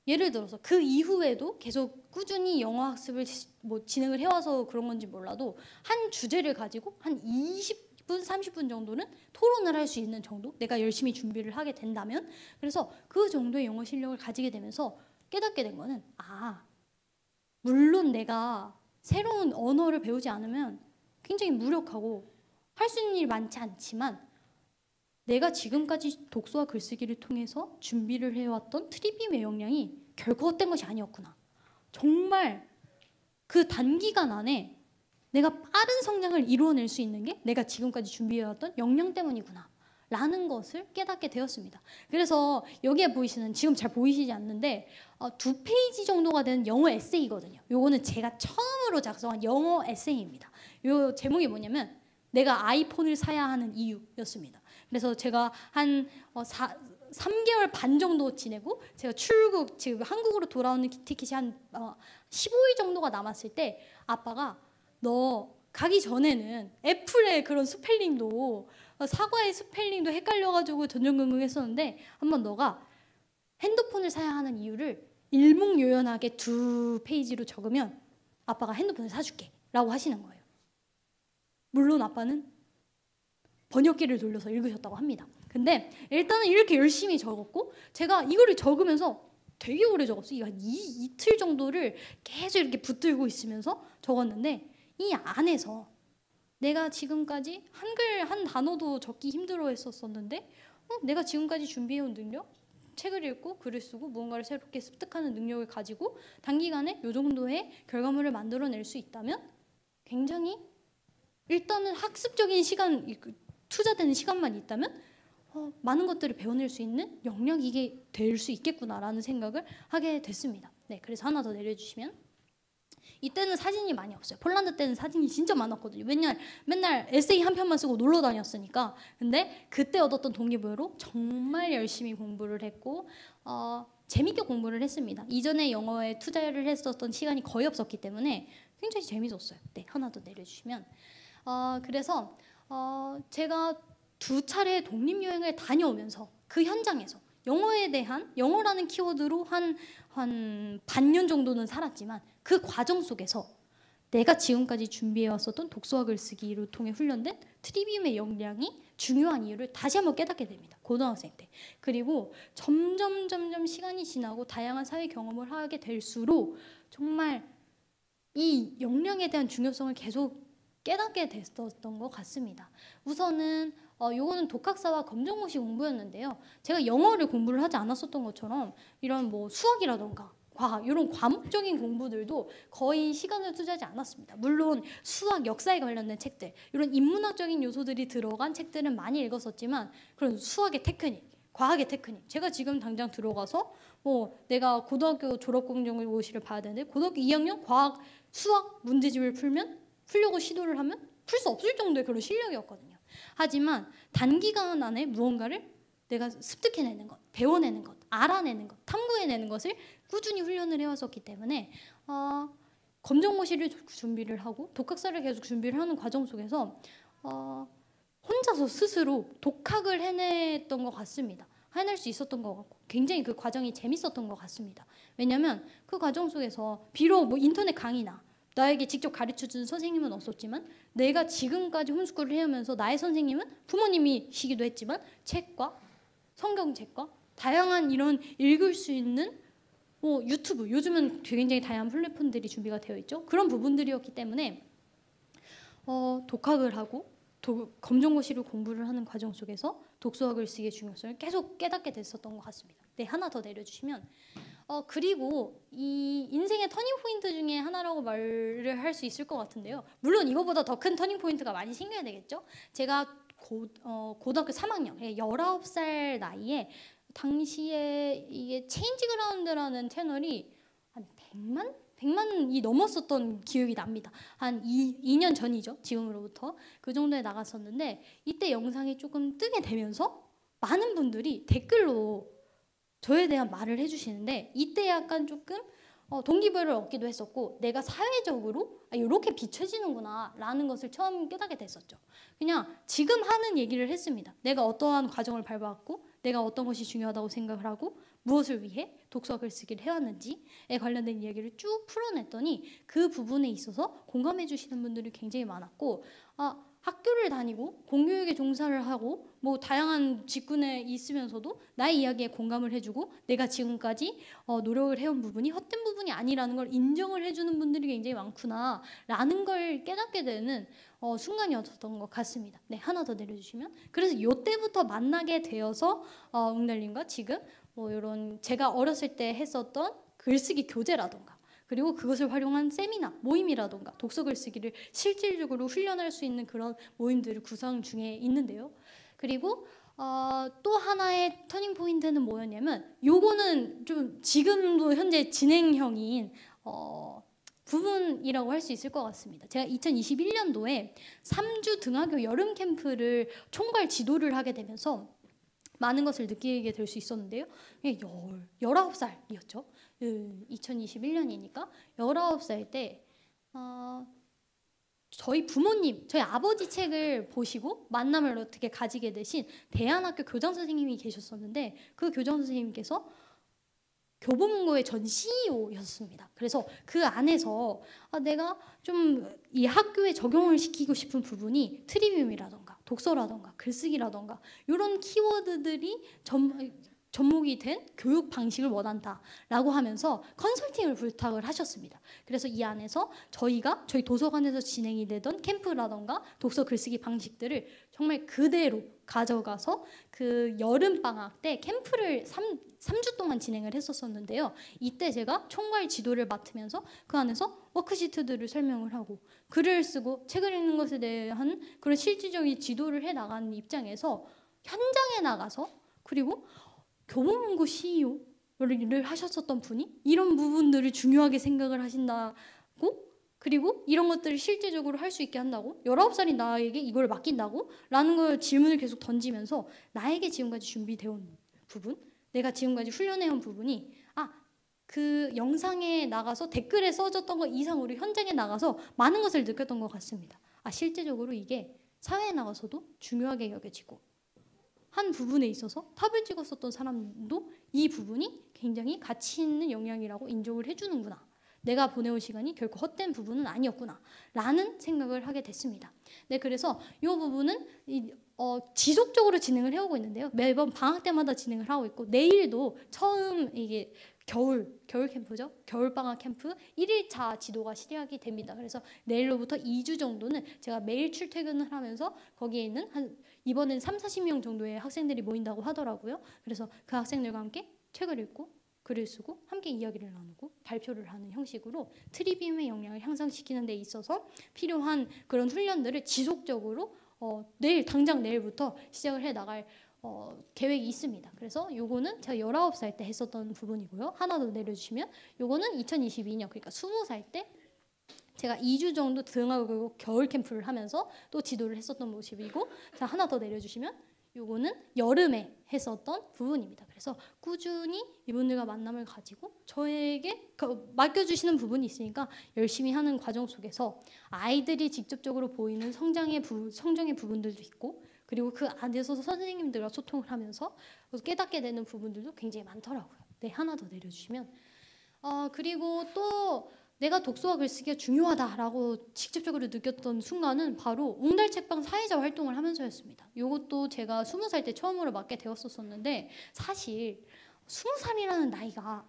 예를 들어서 그 이후에도 계속 꾸준히 영어 학습을 뭐 진행을 해와서 그런 건지 몰라도 한 주제를 가지고 한 20분, 30분 정도는 토론을 할 수 있는 정도, 내가 열심히 준비를 하게 된다면, 그래서 그 정도의 영어 실력을 가지게 되면서 깨닫게 된 거는, 물론 내가 새로운 언어를 배우지 않으면 굉장히 무력하고 할 수 있는 일이 많지 않지만 내가 지금까지 독서와 글쓰기를 통해서 준비를 해왔던 트리비움의 역량이 결코 헛된 것이 아니었구나. 정말 그 단기간 안에 내가 빠른 성장을 이루어낼 수 있는 게 내가 지금까지 준비해왔던 역량 때문이구나 라는 것을 깨닫게 되었습니다. 그래서 여기에 보이시는, 지금 잘 보이시지 않는데 2페이지 정도가 되는 영어 에세이거든요. 요거는 제가 처음으로 작성한 영어 에세이입니다. 요 제목이 뭐냐면 내가 아이폰을 사야 하는 이유였습니다. 그래서 제가 한 3개월 반 정도 지내고 제가 출국, 지금 한국으로 돌아오는 티켓이 한 15일 정도가 남았을 때 아빠가 너 가기 전에는 애플의 그런 스펠링도 사과의 스펠링도 헷갈려가지고 전전긍긍했었는데 한번 너가 핸드폰을 사야 하는 이유를 일목요연하게 2페이지로 적으면 아빠가 핸드폰을 사줄게 라고 하시는 거예요. 물론 아빠는 번역기를 돌려서 읽으셨다고 합니다. 근데 일단은 이렇게 열심히 적었고 제가 이거를 적으면서 되게 오래 적었어요. 한 이틀 정도를 계속 이렇게 붙들고 있으면서 적었는데 이 안에서 내가 지금까지 한글 한 단어도 적기 힘들어 했었었는데 내가 지금까지 준비해온 능력, 책을 읽고 글을 쓰고 무언가를 새롭게 습득하는 능력을 가지고 단기간에 이 정도의 결과물을 만들어낼 수 있다면 굉장히 일단은 학습적인 시간, 투자되는 시간만 있다면 많은 것들을 배워낼 수 있는 역량이 이게 될 수 있겠구나라는 생각을 하게 됐습니다. 네, 그래서 하나 더 내려주시면 이때는 사진이 많이 없어요. 폴란드 때는 사진이 진짜 많았거든요. 왜냐면 맨날 에세이 한 편만 쓰고 놀러 다녔으니까. 근데 그때 얻었던 동기부여로 정말 열심히 공부를 했고 재밌게 공부를 했습니다. 이전에 영어에 투자를 했었던 시간이 거의 없었기 때문에 굉장히 재밌었어요. 네, 하나 더 내려주시면 그래서 제가 2차례 독립여행을 다녀오면서 그 현장에서 영어에 대한, 영어라는 키워드로 한 반년 정도는 살았지만 그 과정 속에서 내가 지금까지 준비해왔었던 독서와 글쓰기를 통해 훈련된 트리비움의 역량이 중요한 이유를 다시 한번 깨닫게 됩니다. 고등학생 때. 그리고 점점 시간이 지나고 다양한 사회 경험을 하게 될수록 정말 이 역량에 대한 중요성을 계속 깨닫게 됐었던 것 같습니다. 우선은 요거는 독학사와 검정고시 공부였는데요. 제가 영어를 공부를 하지 않았었던 것처럼 이런 뭐 수학이라던가 과학 이런 과목적인 공부들도 거의 시간을 투자하지 않았습니다. 물론 수학, 역사에 관련된 책들, 이런 인문학적인 요소들이 들어간 책들은 많이 읽었었지만 그런 수학의 테크닉, 과학의 테크닉, 제가 지금 당장 들어가서 뭐 내가 고등학교 졸업 검정고시를 봐야 되는데 고등학교 2학년 과학, 수학 문제집을 풀려고 시도를 하면 풀 수 없을 정도의 그런 실력이었거든요. 하지만 단기간 안에 무언가를 내가 습득해내는 것, 배워내는 것, 알아내는 것, 탐구해내는 것을 꾸준히 훈련을 해왔었기 때문에 검정고시를 준비를 하고 독학사를 계속 준비를 하는 과정 속에서 혼자서 스스로 독학을 해냈던 것 같습니다. 해낼 수 있었던 것 같고 굉장히 그 과정이 재밌었던 것 같습니다. 왜냐하면 그 과정 속에서 비록 뭐 인터넷 강의나 나에게 직접 가르쳐준 선생님은 없었지만 내가 지금까지 홈스쿨을 해오면서 나의 선생님은 부모님이시기도 했지만 책과 성경책과 다양한 이런 읽을 수 있는 유튜브, 요즘은 굉장히 다양한 플랫폼들이 준비가 되어 있죠. 그런 부분들이었기 때문에 독학을 하고 검정고시를 공부를 하는 과정 속에서 독서와 글쓰기의 중요성을 계속 깨닫게 됐었던 것 같습니다. 네, 하나 더 내려주시면 그리고 이 인생의 터닝 포인트 중에 하나라고 말을 할 수 있을 것 같은데요. 물론 이거보다 더 큰 터닝 포인트가 많이 생겨야 되겠죠. 제가 고등학교 3학년, 19살 나이에 당시에 이게 체인지 그라운드라는 채널이 한 100만이 넘었었던 기억이 납니다. 한 2년 전이죠. 지금으로부터. 그 정도에 나갔었는데 이때 영상이 조금 뜨게 되면서 많은 분들이 댓글로 저에 대한 말을 해주시는데 이때 약간 조금 동기부여를 얻기도 했었고 내가 사회적으로 이렇게 비춰지는구나 라는 것을 처음 깨닫게 됐었죠. 그냥 지금 하는 얘기를 했습니다. 내가 어떠한 과정을 밟아왔고 내가 어떤 것이 중요하다고 생각을 하고 무엇을 위해 독서와 글쓰기를 해왔는지에 관련된 이야기를 쭉 풀어냈더니 그 부분에 있어서 공감해 주시는 분들이 굉장히 많았고 학교를 다니고 공교육에 종사를 하고 뭐 다양한 직군에 있으면서도 나의 이야기에 공감을 해주고 내가 지금까지 노력을 해온 부분이 헛된 부분이 아니라는 걸 인정을 해주는 분들이 굉장히 많구나 라는 걸 깨닫게 되는 순간이었던 것 같습니다. 네, 하나 더 내려주시면 그래서 이때부터 만나게 되어서 웅달님과 지금 뭐 이런 제가 어렸을 때 했었던 글쓰기 교재라던가 그리고 그것을 활용한 세미나, 모임이라던가 독서 글쓰기를 실질적으로 훈련할 수 있는 그런 모임들을 구성 중에 있는데요. 그리고 또 하나의 터닝 포인트는 뭐였냐면 요거는 좀 지금도 현재 진행형인 부분이라고 할 수 있을 것 같습니다. 제가 2021년도에 3주 등하교 여름 캠프를 총괄 지도를 하게 되면서 많은 것을 느끼게 될 수 있었는데요. 19살이었죠. 2021년이니까 19살 때 저희 부모님, 저희 아버지 책을 보시고 만남을 어떻게 가지게 되신 대안학교 교장 선생님이 계셨었는데 그 교장 선생님께서 교보문고의 전 CEO였습니다. 그래서 그 안에서 내가 좀 이 학교에 적용을 시키고 싶은 부분이 트리비움이라던가 독서라던가 글쓰기라던가 이런 키워드들이 접목이 된 교육 방식을 원한다라고 하면서 컨설팅을 부탁을 하셨습니다. 그래서 이 안에서 저희 도서관에서 진행이 되던 캠프라던가 독서 글쓰기 방식들을 정말 그대로 가져가서 그 여름방학 때 캠프를 3주 동안 진행을 했었는데요. 이때 제가 총괄 지도를 맡으면서 그 안에서 워크시트들을 설명을 하고 글을 쓰고 책을 읽는 것에 대한 그런 실질적인 지도를 해나가는 입장에서 현장에 나가서 그리고 교보문고 CEO를 하셨었던 분이 이런 부분들을 중요하게 생각을 하신다고 그리고 이런 것들을 실제적으로 할 수 있게 한다고 19살인 나에게 이걸 맡긴다고? 라는 걸 질문을 계속 던지면서 나에게 지금까지 준비되어 온 부분 내가 지금까지 훈련해온 부분이 그 영상에 나가서 댓글에 써졌던 것 이상으로 현장에 나가서 많은 것을 느꼈던 것 같습니다. 실제적으로 이게 사회에 나가서도 중요하게 여겨지고 한 부분에 있어서 탑을 찍었었던 사람도 이 부분이 굉장히 가치 있는 영향이라고 인정을 해주는구나. 내가 보내온 시간이 결코 헛된 부분은 아니었구나 라는 생각을 하게 됐습니다. 네, 그래서 이 부분은 지속적으로 진행을 해오고 있는데요. 매번 방학 때마다 진행을 하고 있고 내일도 처음 이게 겨울 캠프죠. 겨울방학 캠프 1일차 지도가 시작이 됩니다. 그래서 내일로부터 2주 정도는 제가 매일 출퇴근을 하면서 거기에 있는 이번엔 30-40명 정도의 학생들이 모인다고 하더라고요. 그래서 그 학생들과 함께 책을 읽고 글을 쓰고 함께 이야기를 나누고 발표를 하는 형식으로 트리비움의 역량을 향상시키는 데 있어서 필요한 그런 훈련들을 지속적으로 당장 내일부터 시작을 해 나갈 계획이 있습니다. 그래서 요거는 제가 19살 때 했었던 부분이고요. 하나 더 내려주시면 요거는 2022년 그러니까 20살 때 제가 2주 정도 등하고 겨울 캠프를 하면서 또 지도를 했었던 모습이고 자 하나 더 내려주시면 요거는 여름에 했었던 부분입니다. 그래서 꾸준히 이분들과 만남을 가지고 저에게 맡겨주시는 부분이 있으니까 열심히 하는 과정 속에서 아이들이 직접적으로 보이는 성장의 부분들도 있고 그리고 그 안에서 선생님들과 소통을 하면서 깨닫게 되는 부분들도 굉장히 많더라고요. 네, 하나 더 내려주시면 그리고 또 내가 독서와 글쓰기가 중요하다라고 직접적으로 느꼈던 순간은 바로 웅달 책방 사회자 활동을 하면서였습니다. 이것도 제가 20살 때 처음으로 맡게 되었었는데 사실 20살이라는 나이가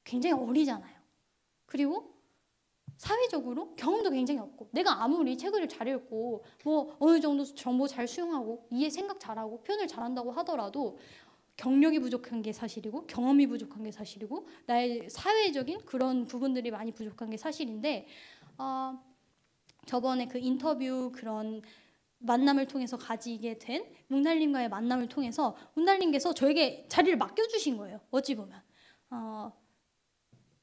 굉장히 어리잖아요. 그리고 사회적으로 경험도 굉장히 없고 내가 아무리 책을 잘 읽고 뭐 어느 정도 정보 잘 수용하고 이해 생각 잘하고 표현을 잘한다고 하더라도 경력이 부족한 게 사실이고 경험이 부족한 게 사실이고 나의 사회적인 그런 부분들이 많이 부족한 게 사실인데 저번에 그 인터뷰 그런 만남을 통해서 가지게 된 웅달님과의 만남을 통해서 웅달님께서 저에게 자리를 맡겨주신 거예요. 어찌 보면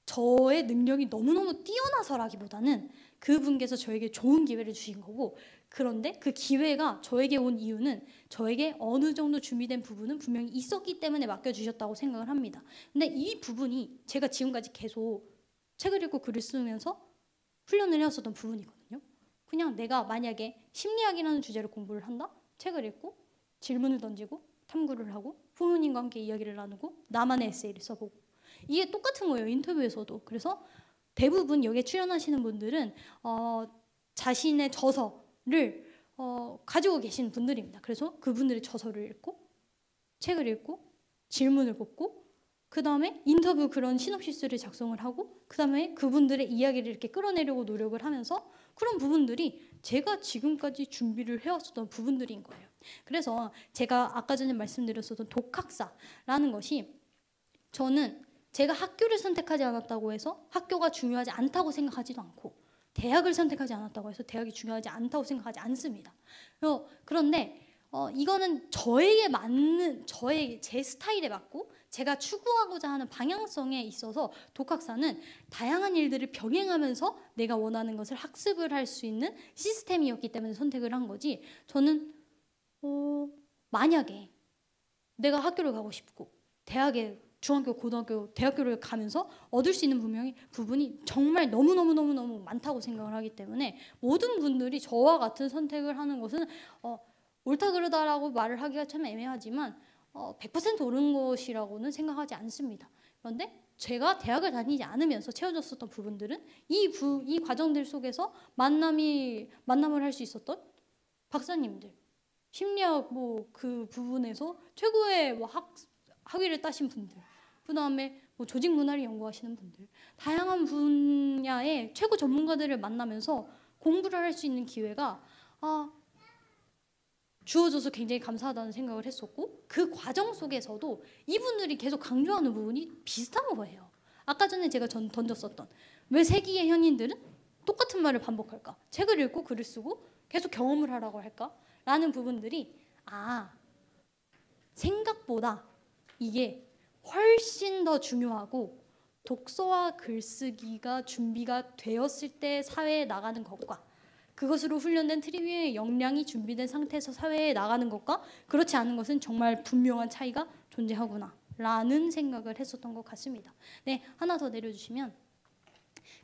저의 능력이 너무너무 뛰어나서라기보다는 그분께서 저에게 좋은 기회를 주신 거고 그런데 그 기회가 저에게 온 이유는 저에게 어느 정도 준비된 부분은 분명히 있었기 때문에 맡겨주셨다고 생각을 합니다. 근데 이 부분이 제가 지금까지 계속 책을 읽고 글을 쓰면서 훈련을 해왔었던 부분이거든요. 그냥 내가 만약에 심리학이라는 주제로 공부를 한다? 책을 읽고 질문을 던지고 탐구를 하고 부모님과 함께 이야기를 나누고 나만의 에세이를 써보고 이게 똑같은 거예요. 인터뷰에서도. 그래서 대부분 여기에 출연하시는 분들은 자신의 저서를 가지고 계신 분들입니다. 그래서 그분들의 저서를 읽고 책을 읽고 질문을 뽑고 그 다음에 인터뷰 그런 시놉시스를 작성을 하고 그 다음에 그분들의 이야기를 이렇게 끌어내려고 노력을 하면서 그런 부분들이 제가 지금까지 준비를 해왔었던 부분들인 거예요. 그래서 제가 아까 전에 말씀드렸었던 독학사라는 것이 저는 제가 학교를 선택하지 않았다고 해서 학교가 중요하지 않다고 생각하지도 않고 대학을 선택하지 않았다고 해서 대학이 중요하지 않다고 생각하지 않습니다. 그런데 이거는 저에게 맞는 제 스타일에 맞고 제가 추구하고자 하는 방향성에 있어서 독학사는 다양한 일들을 병행하면서 내가 원하는 것을 학습을 할 수 있는 시스템이었기 때문에 선택을 한 거지 저는 만약에 내가 학교를 가고 싶고 대학에 중학교, 고등학교, 대학교를 가면서 얻을 수 있는 부분이 정말 너무너무 많다고 생각을 하기 때문에 모든 분들이 저와 같은 선택을 하는 것은 옳다 그르다라고 말을 하기가 참 애매하지만 100% 옳은 것이라고는 생각하지 않습니다. 그런데 제가 대학을 다니지 않으면서 채워졌었던 부분들은 이 과정들 속에서 만남을 할 수 있었던 박사님들, 심리학 그 부분에서 최고의 학위를 따신 분들, 그 다음에 조직 문화를 연구하시는 분들, 다양한 분야의 최고 전문가들을 만나면서 공부를 할 수 있는 기회가 주어져서 굉장히 감사하다는 생각을 했었고 그 과정 속에서도 이분들이 계속 강조하는 부분이 비슷한 거예요. 아까 전에 제가 던졌었던 왜 세기의 현인들은 똑같은 말을 반복할까? 책을 읽고 글을 쓰고 계속 경험을 하라고 할까? 라는 부분들이 생각보다 이게 훨씬 더 중요하고 독서와 글쓰기가 준비가 되었을 때 사회에 나가는 것과 그것으로 훈련된 트리비움의 역량이 준비된 상태에서 사회에 나가는 것과 그렇지 않은 것은 정말 분명한 차이가 존재하구나 라는 생각을 했었던 것 같습니다. 네, 하나 더 내려주시면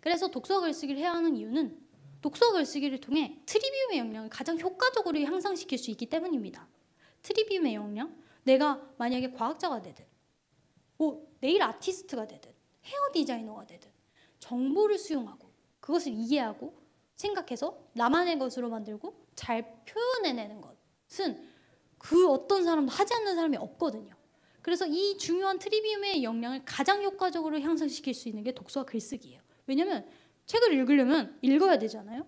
그래서 독서와 글쓰기를 해야 하는 이유는 독서와 글쓰기를 통해 트리비움의 역량을 가장 효과적으로 향상시킬 수 있기 때문입니다. 트리비움의 역량? 내가 만약에 과학자가 되든 네일 아티스트가 되든 헤어 디자이너가 되든 정보를 수용하고 그것을 이해하고 생각해서 나만의 것으로 만들고 잘 표현해내는 것은 그 어떤 사람도 하지 않는 사람이 없거든요. 그래서 이 중요한 트리비움의 역량을 가장 효과적으로 향상시킬 수 있는 게 독서와 글쓰기예요. 왜냐면 책을 읽으려면 읽어야 되잖아요.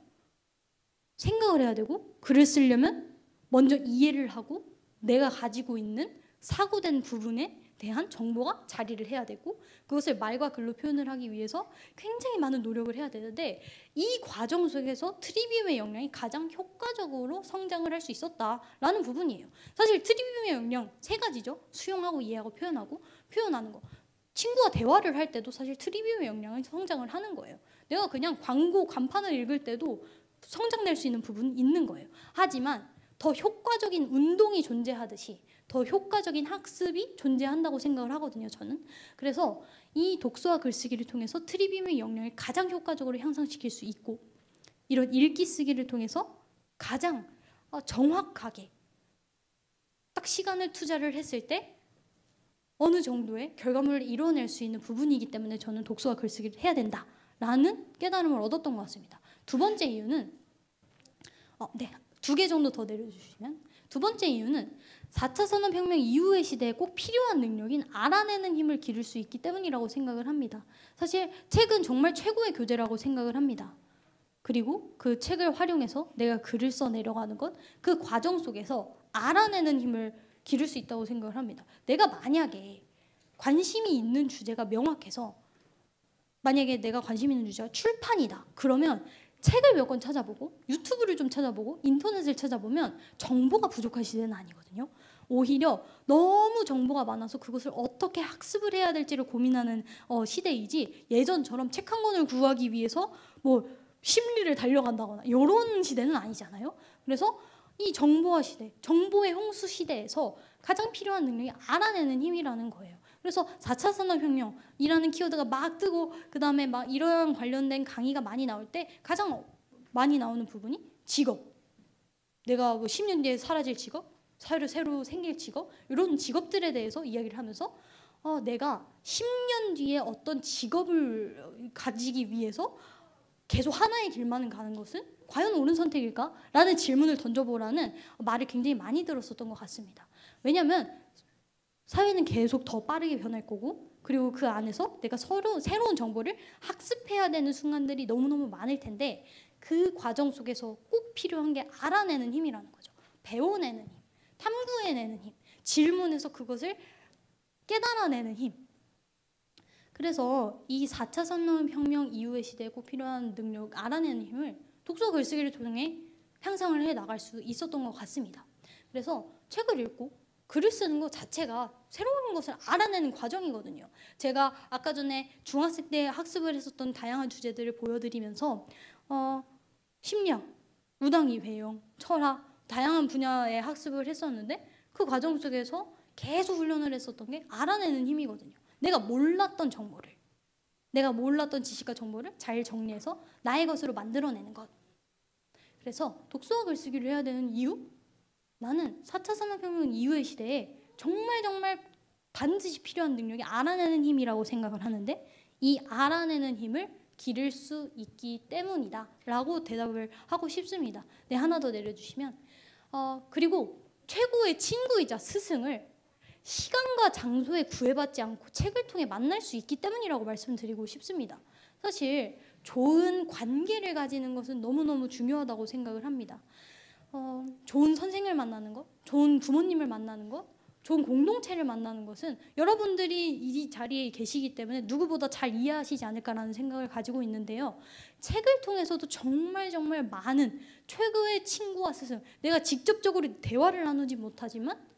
생각을 해야 되고 글을 쓰려면 먼저 이해를 하고 내가 가지고 있는 사고된 부분에 대한 정보가 자리를 해야 되고 그것을 말과 글로 표현을 하기 위해서 굉장히 많은 노력을 해야 되는데 이 과정 속에서 트리비움의 역량이 가장 효과적으로 성장을 할 수 있었다라는 부분이에요. 사실 트리비움의 역량 세 가지죠. 수용하고 이해하고 표현하는 거. 친구와 대화를 할 때도 사실 트리비움의 역량은 성장을 하는 거예요. 내가 그냥 광고 간판을 읽을 때도 성장될 수 있는 부분이 있는 거예요. 하지만 더 효과적인 운동이 존재하듯이 더 효과적인 학습이 존재한다고 생각을 하거든요, 저는. 그래서 이 독서와 글쓰기를 통해서 트리비움의 역량을 가장 효과적으로 향상시킬 수 있고 이런 읽기 쓰기를 통해서 가장 정확하게 딱 시간을 투자를 했을 때 어느 정도의 결과물을 이뤄낼 수 있는 부분이기 때문에 저는 독서와 글쓰기를 해야 된다 라는 깨달음을 얻었던 것 같습니다. 두 번째 이유는 두 개 정도 더 내려주시면, 두 번째 이유는 4차 산업혁명 이후의 시대에 꼭 필요한 능력인 알아내는 힘을 기를 수 있기 때문이라고 생각을 합니다. 사실 책은 정말 최고의 교재라고 생각을 합니다. 그리고 그 책을 활용해서 내가 글을 써 내려가는 것, 그 과정 속에서 알아내는 힘을 기를 수 있다고 생각을 합니다. 내가 만약에 관심이 있는 주제가 명확해서, 만약에 내가 관심 있는 주제가 출판이다. 그러면 책을 몇 권 찾아보고 유튜브를 좀 찾아보고 인터넷을 찾아보면 정보가 부족한 시대는 아니거든요. 오히려 너무 정보가 많아서 그것을 어떻게 학습을 해야 될지를 고민하는 시대이지, 예전처럼 책 한 권을 구하기 위해서 뭐 심리를 달려간다거나 이런 시대는 아니잖아요. 그래서 이 정보화 시대, 정보의 홍수 시대에서 가장 필요한 능력이 알아내는 힘이라는 거예요. 그래서 4차 산업혁명이라는 키워드가 막 뜨고 그 다음에 막 이러한 관련된 강의가 많이 나올 때 가장 많이 나오는 부분이 직업. 내가 뭐 10년 뒤에 사라질 직업, 새로 생길 직업, 이런 직업들에 대해서 이야기를 하면서 내가 10년 뒤에 어떤 직업을 가지기 위해서 계속 하나의 길만을 가는 것은 과연 옳은 선택일까? 라는 질문을 던져보라는 말을 굉장히 많이 들었었던 것 같습니다. 왜냐하면 사회는 계속 더 빠르게 변할 거고, 그리고 그 안에서 내가 새로운 정보를 학습해야 되는 순간들이 너무너무 많을 텐데, 그 과정 속에서 꼭 필요한 게 알아내는 힘이라는 거죠. 배워내는 힘, 탐구해내는 힘, 질문해서 그것을 깨달아내는 힘. 그래서 이 4차 산업혁명 이후의 시대에 꼭 필요한 능력, 알아내는 힘을 독서 글쓰기를 통해 향상을 해 나갈 수 있었던 것 같습니다. 그래서 책을 읽고 글을 쓰는 것 자체가 새로운 것을 알아내는 과정이거든요. 제가 아까 전에 중학생 때 학습을 했었던 다양한 주제들을 보여드리면서 심리학, 무당이 배경, 철학, 다양한 분야의 학습을 했었는데, 그 과정 속에서 계속 훈련을 했었던 게 알아내는 힘이거든요. 내가 몰랐던 정보를, 내가 몰랐던 지식과 정보를 잘 정리해서 나의 것으로 만들어내는 것. 그래서 독서와 글쓰기를 해야 되는 이유? 나는 4차 산업혁명 이후의 시대에 정말 반드시 필요한 능력이 알아내는 힘이라고 생각을 하는데, 이 알아내는 힘을 기를 수 있기 때문이다 라고 대답을 하고 싶습니다. 네, 하나 더 내려주시면, 그리고 최고의 친구이자 스승을 시간과 장소에 구애받지 않고 책을 통해 만날 수 있기 때문이라고 말씀드리고 싶습니다. 사실 좋은 관계를 가지는 것은 너무너무 중요하다고 생각을 합니다. 좋은 선생을 만나는 것, 좋은 부모님을 만나는 것, 좋은 공동체를 만나는 것은 여러분들이 이 자리에 계시기 때문에 누구보다 잘 이해하시지 않을까라는 생각을 가지고 있는데요. 책을 통해서도 정말 많은 최고의 친구와 스승, 내가 직접적으로 대화를 나누지 못하지만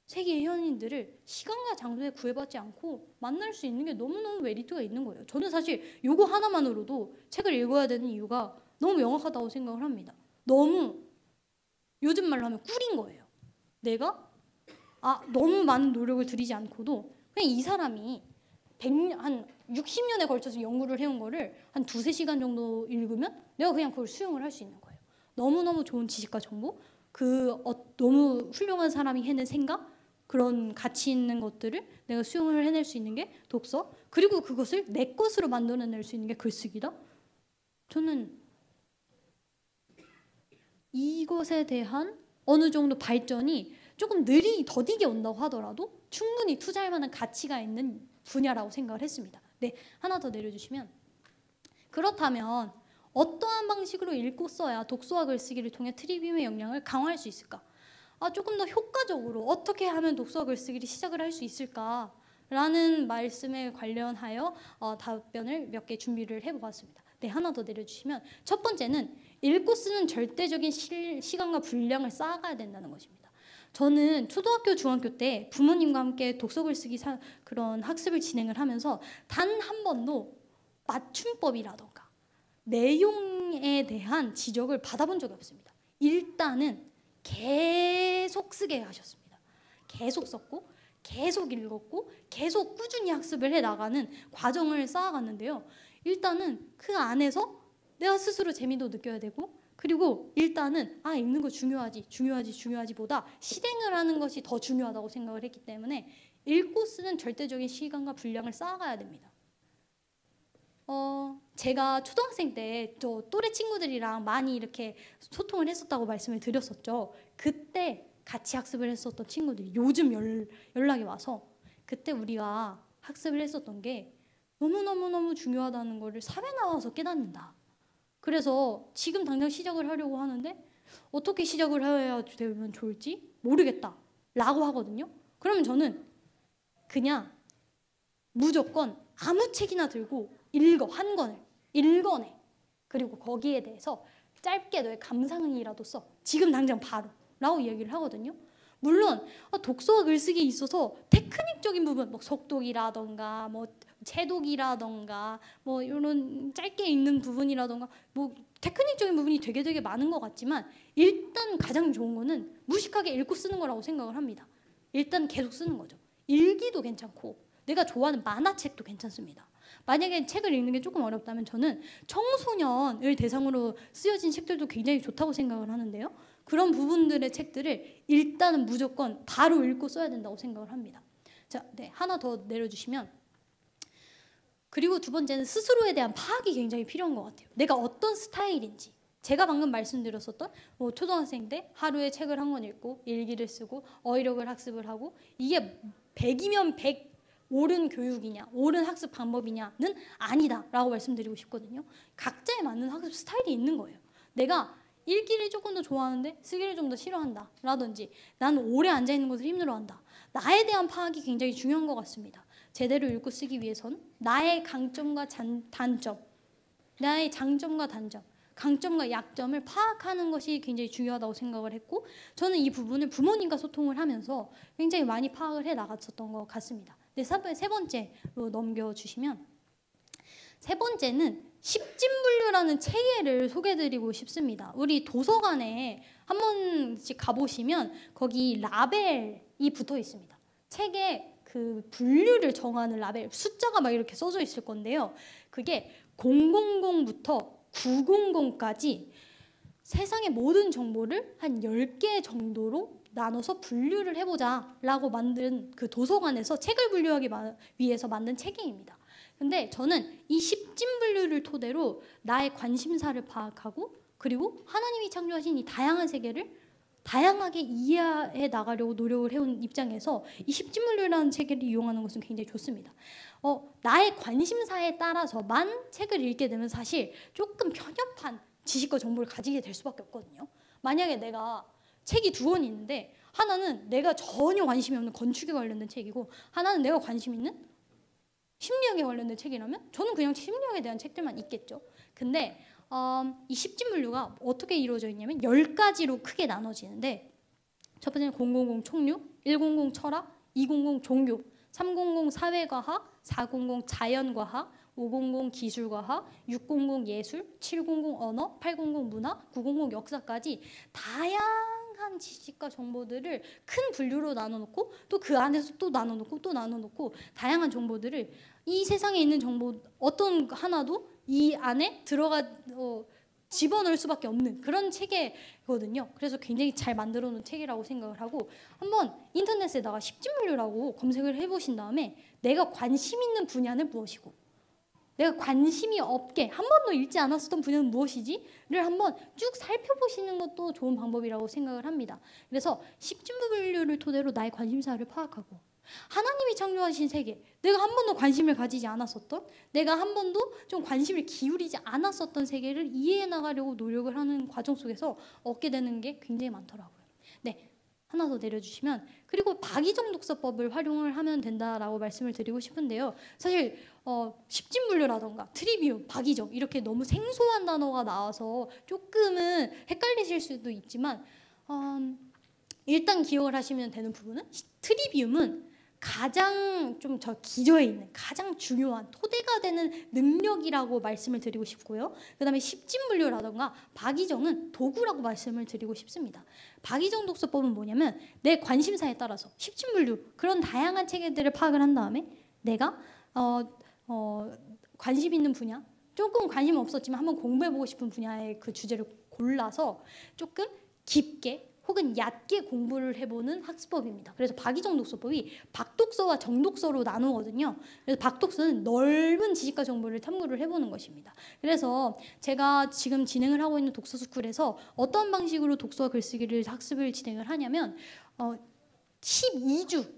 세계의 현인들을 시간과 장소에 구애받지 않고 만날 수 있는 게 너무너무 메리트가 있는 거예요. 저는 사실 이거 하나만으로도 책을 읽어야 되는 이유가 너무 명확하다고 생각을 합니다. 너무 요즘 말로 하면 꿀인 거예요. 내가 너무 많은 노력을 들이지 않고도 그냥 이 사람이 한 60년에 걸쳐서 연구를 해온 거를 한 2-3시간 정도 읽으면 내가 그냥 그걸 수용을 할 수 있는 거예요. 너무너무 좋은 지식과 정보, 너무 훌륭한 사람이 해낸 생각, 그런 가치 있는 것들을 내가 수용을 해낼 수 있는 게 독서, 그리고 그것을 내 것으로 만들어낼 수 있는 게 글쓰기다. 저는 이것에 대한 어느 정도 발전이 조금 더디게 온다고 하더라도 충분히 투자할 만한 가치가 있는 분야라고 생각을 했습니다. 네, 하나 더 내려주시면, 그렇다면 어떠한 방식으로 읽고 써야 독서와 글쓰기를 통해 트리비움의 역량을 강화할 수 있을까? 조금 더 효과적으로 어떻게 하면 독서와 글쓰기를 시작을 할 수 있을까? 라는 말씀에 관련하여 답변을 몇 개 준비를 해보았습니다. 네, 하나 더 내려주시면, 첫 번째는 읽고 쓰는 절대적인 시간과 분량을 쌓아가야 된다는 것입니다. 저는 초등학교, 중학교 때 부모님과 함께 독서 글쓰기 그런 학습을 진행을 하면서 단 한 번도 맞춤법이라던가 내용에 대한 지적을 받아본 적이 없습니다. 일단은 계속 쓰게 하셨습니다. 계속 썼고 계속 읽었고 계속 꾸준히 학습을 해나가는 과정을 쌓아갔는데요. 일단은 그 안에서 내가 스스로 재미도 느껴야 되고, 그리고 일단은 읽는 거 중요하지 보다 실행을 하는 것이 더 중요하다고 생각을 했기 때문에 읽고 쓰는 절대적인 시간과 분량을 쌓아가야 됩니다. 제가 초등학생 때 저 또래 친구들이랑 많이 이렇게 소통을 했었다고 말씀을 드렸었죠. 그때 같이 학습을 했었던 친구들이 요즘 연락이 와서 그때 우리가 학습을 했었던 게 너무너무너무 중요하다는 거를 사회 나와서 깨닫는다. 그래서 지금 당장 시작을 하려고 하는데 어떻게 시작을 해야 되면 좋을지 모르겠다 라고 하거든요. 그러면 저는 그냥 무조건 아무 책이나 들고 읽어. 한 권을 읽어내. 그리고 거기에 대해서 짧게 너의 감상이라도 써. 지금 당장 바로 라고 이야기를 하거든요. 물론 독서와 글쓰기에 있어서 테크닉적인 부분, 뭐 속독이라던가 뭐 채독이라던가 뭐 이런 짧게 읽는 부분이라던가 뭐 테크닉적인 부분이 되게 많은 것 같지만 일단 가장 좋은 거는 무식하게 읽고 쓰는 거라고 생각을 합니다. 일단 계속 쓰는 거죠. 일기도 괜찮고 내가 좋아하는 만화책도 괜찮습니다. 만약에 책을 읽는 게 조금 어렵다면 저는 청소년을 대상으로 쓰여진 책들도 굉장히 좋다고 생각을 하는데요. 그런 부분들의 책들을 일단은 무조건 바로 읽고 써야 된다고 생각을 합니다. 자, 네, 하나 더 내려주시면 그리고 두 번째는 스스로에 대한 파악이 굉장히 필요한 것 같아요. 내가 어떤 스타일인지. 제가 방금 말씀드렸었던 뭐 초등학생 때 하루에 책을 한 권 읽고 일기를 쓰고 어휘력을 학습을 하고 이게 100이면 100 옳은 교육이냐 옳은 학습 방법이냐는 아니다라고 말씀드리고 싶거든요. 각자에 맞는 학습 스타일이 있는 거예요. 내가 읽기를 조금 더 좋아하는데 쓰기를 좀 더 싫어한다 라든지 나는 오래 앉아있는 것을 힘들어한다. 나에 대한 파악이 굉장히 중요한 것 같습니다. 제대로 읽고 쓰기 위해서는 나의 강점과 단점, 나의 장점과 단점, 강점과 약점을 파악하는 것이 굉장히 중요하다고 생각을 했고 저는 이 부분을 부모님과 소통을 하면서 굉장히 많이 파악을 해 나갔었던 것 같습니다. 네, 세 번째로 넘겨주시면 세 번째는 십진분류라는 체계를 소개해드리고 싶습니다. 우리 도서관에 한 번씩 가보시면 거기 라벨이 붙어 있습니다. 책에 그 분류를 정하는 라벨, 숫자가 막 이렇게 써져 있을 건데요. 그게 000부터 900까지 세상의 모든 정보를 한 10개 정도로 나눠서 분류를 해보자 라고 만든 그 도서관에서 책을 분류하기 위해서 만든 체계입니다. 근데 저는 이 십진분류를 토대로 나의 관심사를 파악하고 그리고 하나님이 창조하신 이 다양한 세계를 다양하게 이해해 나가려고 노력을 해온 입장에서 이 십진분류라는 체계를 이용하는 것은 굉장히 좋습니다. 나의 관심사에 따라서만 책을 읽게 되면 사실 조금 편협한 지식과 정보를 가지게 될 수밖에 없거든요. 만약에 내가 책이 두 권이 있는데 하나는 내가 전혀 관심이 없는 건축에 관련된 책이고 하나는 내가 관심 있는 심리학에 관련된 책이라면 저는 그냥 심리학에 대한 책들만 읽겠죠. 근데 이 십진분류가 어떻게 이루어져 있냐면 10가지로 크게 나눠지는데 첫 번째는 000 총류, 100 철학, 200 종교, 300 사회과학, 400 자연과학, 500 기술과학, 600 예술, 700 언어, 800 문화, 900 역사까지 다양한 지식과 정보들을 큰 분류로 나눠놓고 또 그 안에서 또 나눠놓고 또 나눠놓고 다양한 정보들을 이 세상에 있는 정보 어떤 하나도 이 안에 집어넣을 수밖에 없는 그런 체계거든요. 그래서 굉장히 잘 만들어 놓은 책이라고 생각을 하고 한번 인터넷에다가 십진분류라고 검색을 해보신 다음에 내가 관심 있는 분야는 무엇이고 내가 관심이 없게 한 번도 읽지 않았었던 분야는 무엇이지?를 한번 쭉 살펴보시는 것도 좋은 방법이라고 생각을 합니다. 그래서 십진분류를 토대로 나의 관심사를 파악하고 하나님이 창조하신 세계, 내가 한 번도 관심을 가지지 않았었던, 내가 한 번도 좀 관심을 기울이지 않았었던 세계를 이해해 나가려고 노력을 하는 과정 속에서 얻게 되는 게 굉장히 많더라고요. 네, 하나 더 내려주시면 그리고 박이정 독서법을 활용을 하면 된다라고 말씀을 드리고 싶은데요. 사실 십진분류라던가 트리비움, 박이정 이렇게 너무 생소한 단어가 나와서 조금은 헷갈리실 수도 있지만 일단 기억을 하시면 되는 부분은 트리비움은 가장 좀 저 기저에 있는 가장 중요한 토대가 되는 능력이라고 말씀을 드리고 싶고요. 그 다음에 십진분류라던가 박이정은 도구라고 말씀을 드리고 싶습니다. 박이정 독서법은 뭐냐면 내 관심사에 따라서 십진분류 그런 다양한 체계들을 파악을 한 다음에 내가 관심 있는 분야 조금 관심 없었지만 한번 공부해보고 싶은 분야의 그 주제를 골라서 조금 깊게 혹은 얕게 공부를 해보는 학습법입니다. 그래서 박이정 독서법이 박독서와 정독서로 나누거든요. 그래서 박독서는 넓은 지식과 정보를 탐구를 해보는 것입니다. 그래서 제가 지금 진행을 하고 있는 독서스쿨에서 어떤 방식으로 독서와 글쓰기를 학습을 진행을 하냐면 12주,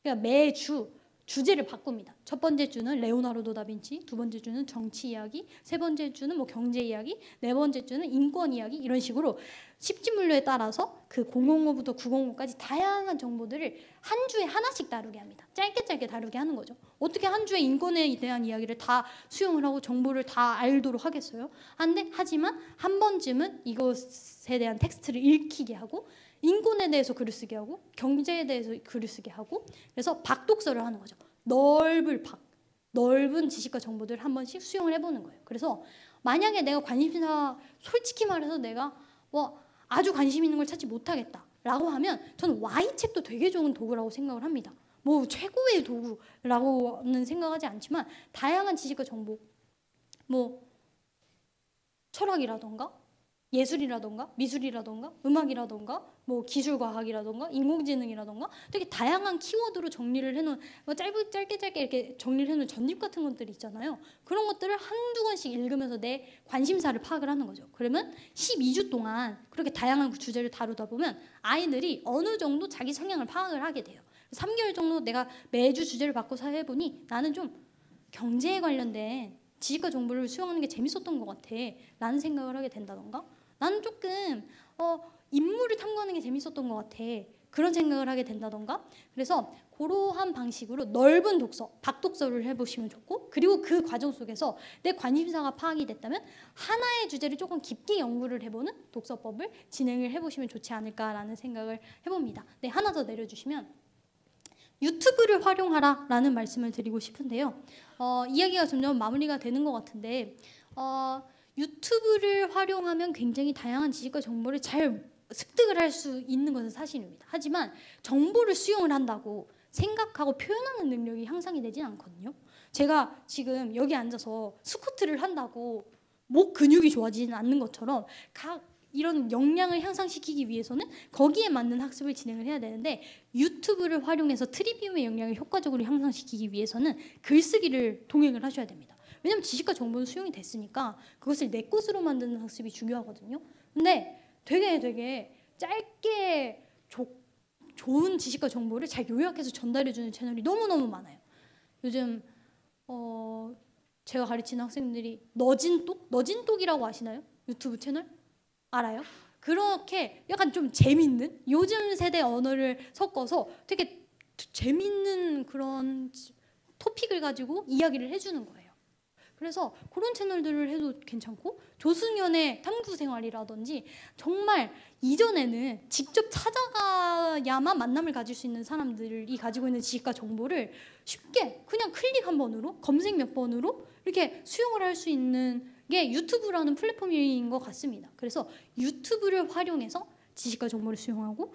그러니까 매주 주제를 바꿉니다. 첫 번째 주는 레오나르도 다빈치, 두 번째 주는 정치 이야기, 세 번째 주는 뭐 경제 이야기, 네 번째 주는 인권 이야기, 이런 식으로 십지문료에 따라서 그 005부터 905까지 다양한 정보들을 한 주에 하나씩 다루게 합니다. 짧게 다루게 하는 거죠. 어떻게 한 주에 인권에 대한 이야기를 다 수용을 하고 정보를 다 알도록 하겠어요? 하지만 한 번쯤은 이것에 대한 텍스트를 읽히게 하고, 인권에 대해서 글을 쓰게 하고, 경제에 대해서 글을 쓰게 하고, 그래서 박독서를 하는 거죠. 넓은 지식과 정보들을 한 번씩 수용을 해보는 거예요. 그래서 만약에 내가 관심사, 솔직히 말해서 내가 아주 관심 있는 걸 찾지 못하겠다라고 하면 저는 Y책도 되게 좋은 도구라고 생각을 합니다. 뭐 최고의 도구라고는 생각하지 않지만 다양한 지식과 정보, 뭐 철학이라던가 예술이라던가 미술이라던가 음악이라던가 뭐 기술과학이라던가 인공지능이라던가 되게 다양한 키워드로 정리를 해놓은 짧게 이렇게 정리를 해놓은 전집 같은 것들이 있잖아요. 그런 것들을 한두 권씩 읽으면서 내 관심사를 파악을 하는 거죠. 그러면 12주 동안 그렇게 다양한 주제를 다루다 보면 아이들이 어느 정도 자기 성향을 파악을 하게 돼요. 3개월 정도 내가 매주 주제를 바꿔서 해보니 나는 좀 경제에 관련된 지식과 정보를 수용하는 게 재밌었던 것 같아 라는 생각을 하게 된다던가, 나는 조금 인물을 탐구하는 게 재밌었던 것 같아 그런 생각을 하게 된다던가. 그래서 그러한 방식으로 넓은 독서, 박독서를 해보시면 좋고, 그리고 그 과정 속에서 내 관심사가 파악이 됐다면 하나의 주제를 조금 깊게 연구를 해보는 독서법을 진행을 해보시면 좋지 않을까라는 생각을 해봅니다. 네, 하나 더 내려주시면 유튜브를 활용하라 라는 말씀을 드리고 싶은데요. 이야기가 점점 마무리가 되는 것 같은데 유튜브를 활용하면 굉장히 다양한 지식과 정보를 잘 습득을 할 수 있는 것은 사실입니다. 하지만 정보를 수용을 한다고 생각하고 표현하는 능력이 향상이 되진 않거든요. 제가 지금 여기 앉아서 스쿼트를 한다고 목 근육이 좋아지지는 않는 것처럼 이런 역량을 향상시키기 위해서는 거기에 맞는 학습을 진행을 해야 되는데, 유튜브를 활용해서 트리비움의 역량을 효과적으로 향상시키기 위해서는 글쓰기를 동행을 하셔야 됩니다. 왜냐하면 지식과 정보는 수용이 됐으니까 그것을 내 것으로 만드는 학습이 중요하거든요. 근데 되게 짧게 좋은 지식과 정보를 잘 요약해서 전달해주는 채널이 너무너무 많아요. 요즘 제가 가르치는 학생들이 너진똑이라고 아시나요? 유튜브 채널? 알아요? 그렇게 약간 좀 재밌는, 요즘 세대 언어를 섞어서 되게 재밌는 그런 토픽을 가지고 이야기를 해주는 거예요. 그래서 그런 채널들을 해도 괜찮고, 조승연의 탐구생활이라든지, 정말 이전에는 직접 찾아가야만 만남을 가질 수 있는 사람들이 가지고 있는 지식과 정보를 쉽게 그냥 클릭 한 번으로, 검색 몇 번으로 이렇게 수용을 할 수 있는 게 유튜브라는 플랫폼인 것 같습니다. 그래서 유튜브를 활용해서 지식과 정보를 수용하고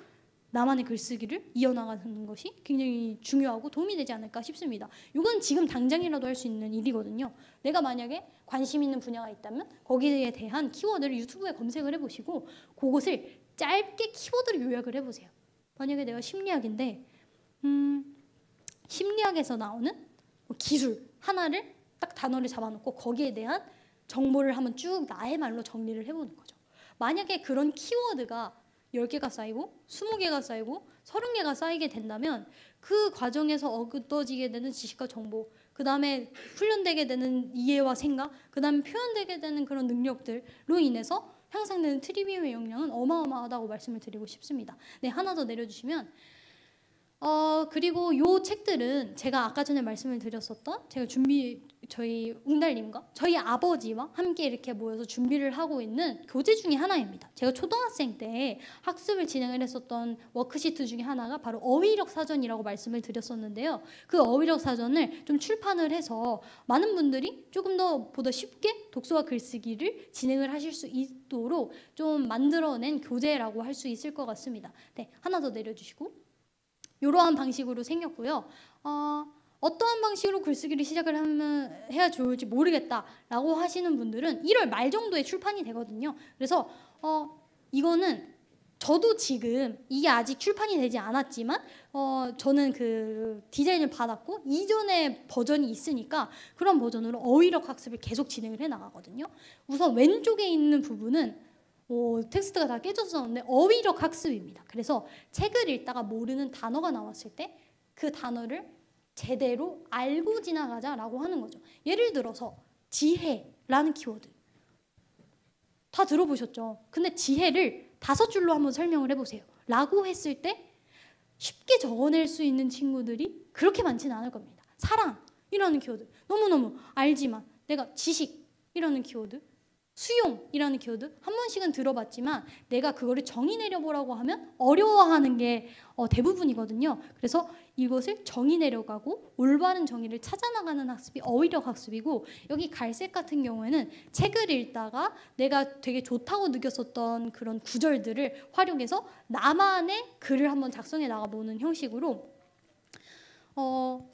나만의 글쓰기를 이어나가는 것이 굉장히 중요하고 도움이 되지 않을까 싶습니다. 이건 지금 당장이라도 할 수 있는 일이거든요. 내가 만약에 관심 있는 분야가 있다면 거기에 대한 키워드를 유튜브에 검색을 해보시고 그것을 짧게 키워드를 요약을 해보세요. 만약에 내가 심리학인데 심리학에서 나오는 기술 하나를 딱 단어를 잡아놓고 거기에 대한 정보를 한번 쭉 나의 말로 정리를 해보는 거죠. 만약에 그런 키워드가 10개가 쌓이고 20개가 쌓이고 30개가 쌓이게 된다면 그 과정에서 얻어지게 되는 지식과 정보, 그 다음에 훈련되게 되는 이해와 생각, 그 다음에 표현되게 되는 그런 능력들로 인해서 향상되는 트리비움의 역량은 어마어마하다고 말씀을 드리고 싶습니다. 네, 하나 더 내려주시면 그리고 요 책들은 제가 아까 전에 말씀을 드렸었던 저희 웅달님과 저희 아버지와 함께 이렇게 모여서 준비를 하고 있는 교재 중에 하나입니다. 제가 초등학생 때 학습을 진행을 했었던 워크시트 중에 하나가 바로 어휘력 사전이라고 말씀을 드렸었는데요. 그 어휘력 사전을 좀 출판을 해서 많은 분들이 조금 더 보다 쉽게 독서와 글쓰기를 진행을 하실 수 있도록 좀 만들어낸 교재라고 할 수 있을 것 같습니다. 네, 하나 더 내려주시고, 이러한 방식으로 생겼고요. 어떠한 방식으로 글쓰기를 시작을 해야 좋을지 모르겠다라고 하시는 분들은 1월 말 정도에 출판이 되거든요. 그래서 이거는 저도 지금 이게 아직 출판이 되지 않았지만 저는 그 디자인을 받았고 이전의 버전이 있으니까 그런 버전으로 어휘력 학습을 계속 진행을 해 나가거든요. 우선 왼쪽에 있는 부분은 텍스트가 다 깨졌었는데 어휘력 학습입니다. 그래서 책을 읽다가 모르는 단어가 나왔을 때 그 단어를 제대로 알고 지나가자라고 하는 거죠. 예를 들어서 지혜라는 키워드 다 들어보셨죠? 근데 지혜를 5줄로 한번 설명을 해보세요. 라고 했을 때 쉽게 적어낼 수 있는 친구들이 그렇게 많지는 않을 겁니다. 사랑이라는 키워드 너무너무 알지만 내가 지식이라는 키워드 수용이라는 키워드 한 번씩은 들어봤지만 내가 그거를 정의 내려보라고 하면 어려워하는 게 대부분이거든요. 그래서 이것을 정의 내려가고 올바른 정의를 찾아나가는 학습이 어휘력 학습이고, 여기 갈색 같은 경우에는 책을 읽다가 내가 되게 좋다고 느꼈었던 그런 구절들을 활용해서 나만의 글을 한번 작성해 나가보는 형식으로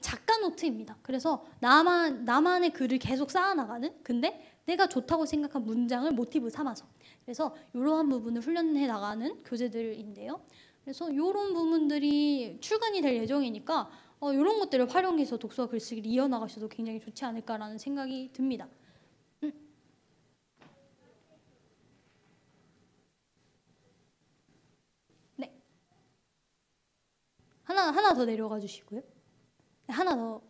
작가 노트입니다. 그래서 나만의 글을 계속 쌓아나가는, 근데 내가 좋다고 생각한 문장을 모티브 삼아서, 그래서 이러한 부분을 훈련해 나가는 교재들인데요. 그래서 이런 부분들이 출간이 될 예정이니까 이런 것들을 활용해서 독서와 글쓰기를 이어나가셔도 굉장히 좋지 않을까라는 생각이 듭니다. 네. 하나 더 내려가 주시고요. 하나 더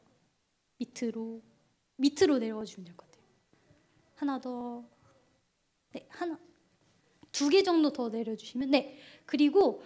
밑으로 내려가 주시면 될 것 같아요. 하나 더, 네, 두 개 정도 더 내려주시면, 네. 그리고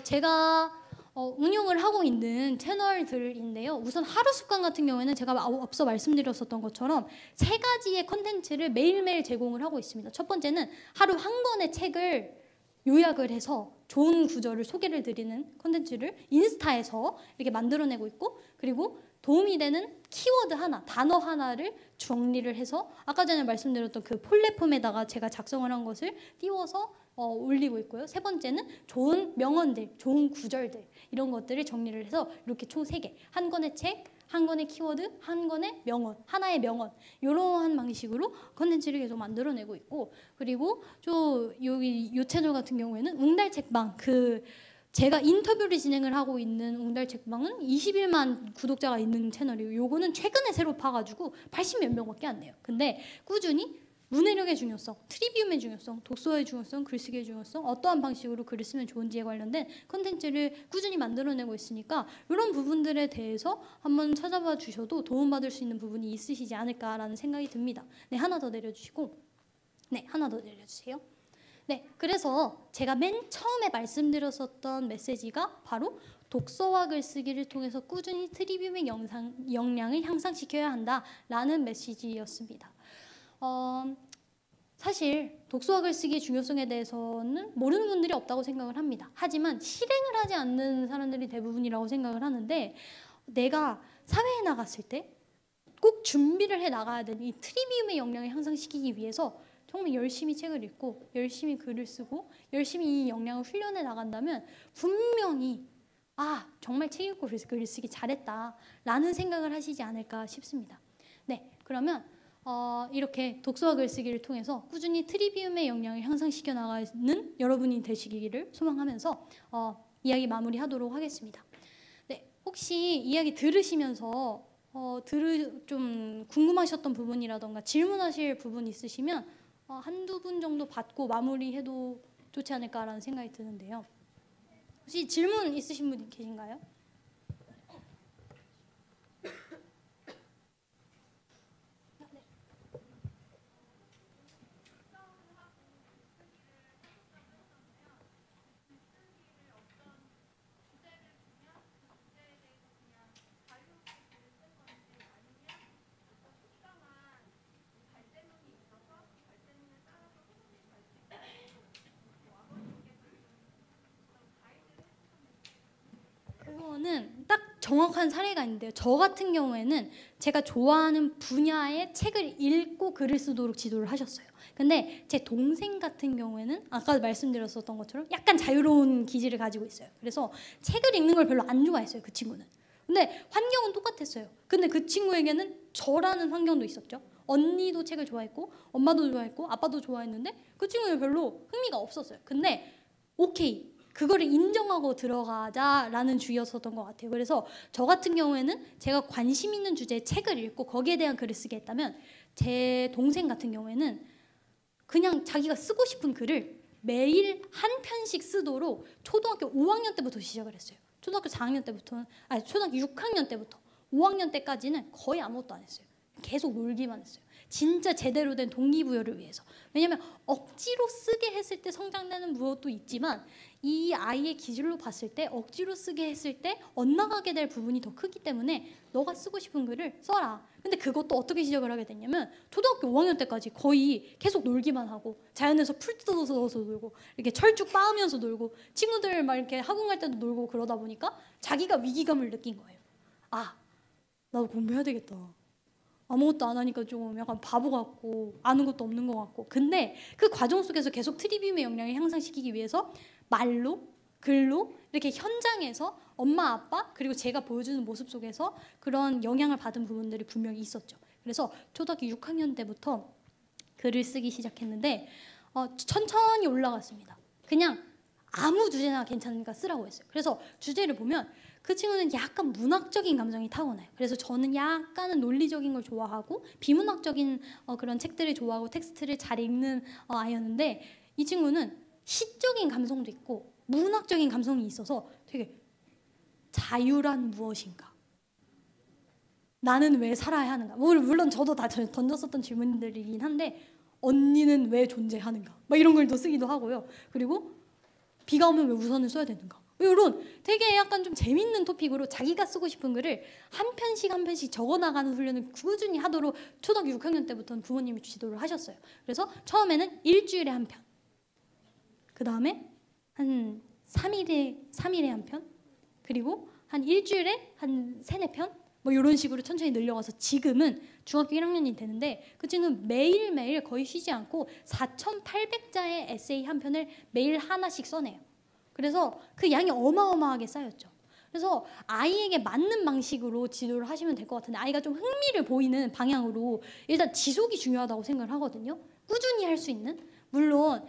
제가 운영을 하고 있는 채널들인데요. 우선 하루 습관 같은 경우에는 제가 앞서 말씀드렸었던 것처럼 3가지의 컨텐츠를 매일매일 제공을 하고 있습니다. 첫 번째는 하루 한 권의 책을 요약을 해서 좋은 구절을 소개를 드리는 컨텐츠를 인스타에서 이렇게 만들어내고 있고, 그리고 도움이 되는 키워드 하나, 단어 하나를 정리를 해서 아까 전에 말씀드렸던 그 플랫폼에다가 제가 작성을 한 것을 띄워서 올리고 있고요. 세 번째는 좋은 명언들, 좋은 구절들, 이런 것들을 정리를 해서 이렇게 총 3개, 한 권의 책, 한 권의 키워드, 한 권의 명언, 하나의 명언, 이러한 방식으로 컨텐츠를 계속 만들어내고 있고, 그리고 여기 이 채널 같은 경우에는 웅달 책방, 제가 인터뷰를 진행을 하고 있는 웅달 책방은 21만 구독자가 있는 채널이에요. 요거는 최근에 새로 파가지고 80몇 명밖에 안 돼요. 근데 꾸준히 문해력의 중요성, 트리비움의 중요성, 독서의 중요성, 글쓰기의 중요성, 어떠한 방식으로 글을 쓰면 좋은지에 관련된 컨텐츠를 꾸준히 만들어내고 있으니까 이런 부분들에 대해서 한번 찾아봐 주셔도 도움받을 수 있는 부분이 있으시지 않을까라는 생각이 듭니다. 네, 하나 더 내려주시고, 네, 하나 더 내려주세요. 네, 그래서 제가 맨 처음에 말씀드렸었던 메시지가 바로 독서와 글쓰기를 통해서 꾸준히 트리비움의 역량을 향상시켜야 한다라는 메시지였습니다. 사실 독서와 글쓰기의 중요성에 대해서는 모르는 분들이 없다고 생각을 합니다. 하지만 실행을 하지 않는 사람들이 대부분이라고 생각을 하는데, 내가 사회에 나갔을 때 꼭 준비를 해 나가야 되는 이 트리비움의 역량을 향상시키기 위해서 정말 열심히 책을 읽고 열심히 글을 쓰고 열심히 이 역량을 훈련해 나간다면 분명히 정말 책 읽고 글 쓰기 잘했다라는 생각을 하시지 않을까 싶습니다. 네, 그러면 이렇게 독서와 글쓰기를 통해서 꾸준히 트리비움의 역량을 향상시켜 나가는 여러분이 되시기를 소망하면서 이야기 마무리하도록 하겠습니다. 네, 혹시 이야기 들으시면서 좀 궁금하셨던 부분이라던가 질문하실 부분 있으시면 한두 분 정도 받고 마무리해도 좋지 않을까라는 생각이 드는데요. 혹시 질문 있으신 분 계신가요? 그거는 딱 정확한 사례가 있는데요. 저 같은 경우에는 제가 좋아하는 분야의 책을 읽고 글을 쓰도록 지도를 하셨어요. 근데 제 동생 같은 경우에는 아까 말씀드렸었던 것처럼 약간 자유로운 기질을 가지고 있어요. 그래서 책을 읽는 걸 별로 안 좋아했어요, 그 친구는. 근데 환경은 똑같았어요. 근데 그 친구에게는 저라는 환경도 있었죠. 언니도 책을 좋아했고 엄마도 좋아했고 아빠도 좋아했는데 그 친구는 별로 흥미가 없었어요. 근데 오케이. 그거를 인정하고 들어가자라는 주의였었던 것 같아요. 그래서 저 같은 경우에는 제가 관심 있는 주제의 책을 읽고 거기에 대한 글을 쓰게 했다면 제 동생 같은 경우에는 그냥 자기가 쓰고 싶은 글을 매일 한 편씩 쓰도록 초등학교 5학년 때부터 시작을 했어요. 초등학교 4학년 때부터는 아니 초등학교 6학년 때부터 5학년 때까지는 거의 아무것도 안 했어요. 계속 놀기만 했어요. 진짜 제대로 된 동기부여를 위해서. 왜냐하면 억지로 쓰게 했을 때 성장되는 무엇도 있지만 이 아이의 기질로 봤을 때 억지로 쓰게 했을 때 엇나가게 될 부분이 더 크기 때문에 너가 쓰고 싶은 글을 써라. 근데 그것도 어떻게 시작을 하게 됐냐면 초등학교 5학년 때까지 거의 계속 놀기만 하고 자연에서 풀 뜯어서 놀고 이렇게 철쭉 빻으면서 놀고 친구들 막 이렇게 학원 갈 때도 놀고 그러다 보니까 자기가 위기감을 느낀 거예요. 아, 나도 공부해야 되겠다. 아무것도 안 하니까 좀 약간 바보 같고 아는 것도 없는 것 같고. 근데 그 과정 속에서 계속 트리비움의 역량을 향상시키기 위해서 말로, 글로 이렇게 현장에서 엄마, 아빠 그리고 제가 보여주는 모습 속에서 그런 영향을 받은 부분들이 분명히 있었죠. 그래서 초등학교 6학년 때부터 글을 쓰기 시작했는데 천천히 올라갔습니다. 그냥 아무 주제나 괜찮으니까 쓰라고 했어요. 그래서 주제를 보면 그 친구는 약간 문학적인 감정이 타고나요. 그래서 저는 약간은 논리적인 걸 좋아하고 비문학적인 그런 책들을 좋아하고 텍스트를 잘 읽는 아이였는데 이 친구는 시적인 감성도 있고 문학적인 감성이 있어서 되게 자유란 무엇인가? 나는 왜 살아야 하는가? 물론 저도 다 던졌었던 질문들이긴 한데 언니는 왜 존재하는가? 막 이런 걸 또 쓰기도 하고요. 그리고 비가 오면 왜 우산을 써야 되는가? 이런 되게 약간 좀 재밌는 토픽으로 자기가 쓰고 싶은 글을 한 편씩 한 편씩 적어나가는 훈련을 꾸준히 하도록 초등학교 6학년 때부터는 부모님이 지도를 하셨어요. 그래서 처음에는 일주일에 한 편, 그 다음에 한 3일에 한 편, 그리고 한 일주일에 한 3-4편 뭐 이런 식으로 천천히 늘려가서 지금은 중학교 1학년이 되는데 그 친구는 매일매일 거의 쉬지 않고 4,800자의 에세이 한 편을 매일 하나씩 써내요. 그래서 그 양이 어마어마하게 쌓였죠. 그래서 아이에게 맞는 방식으로 지도를 하시면 될 것 같은데 아이가 좀 흥미를 보이는 방향으로 일단 지속이 중요하다고 생각을 하거든요. 꾸준히 할 수 있는 물론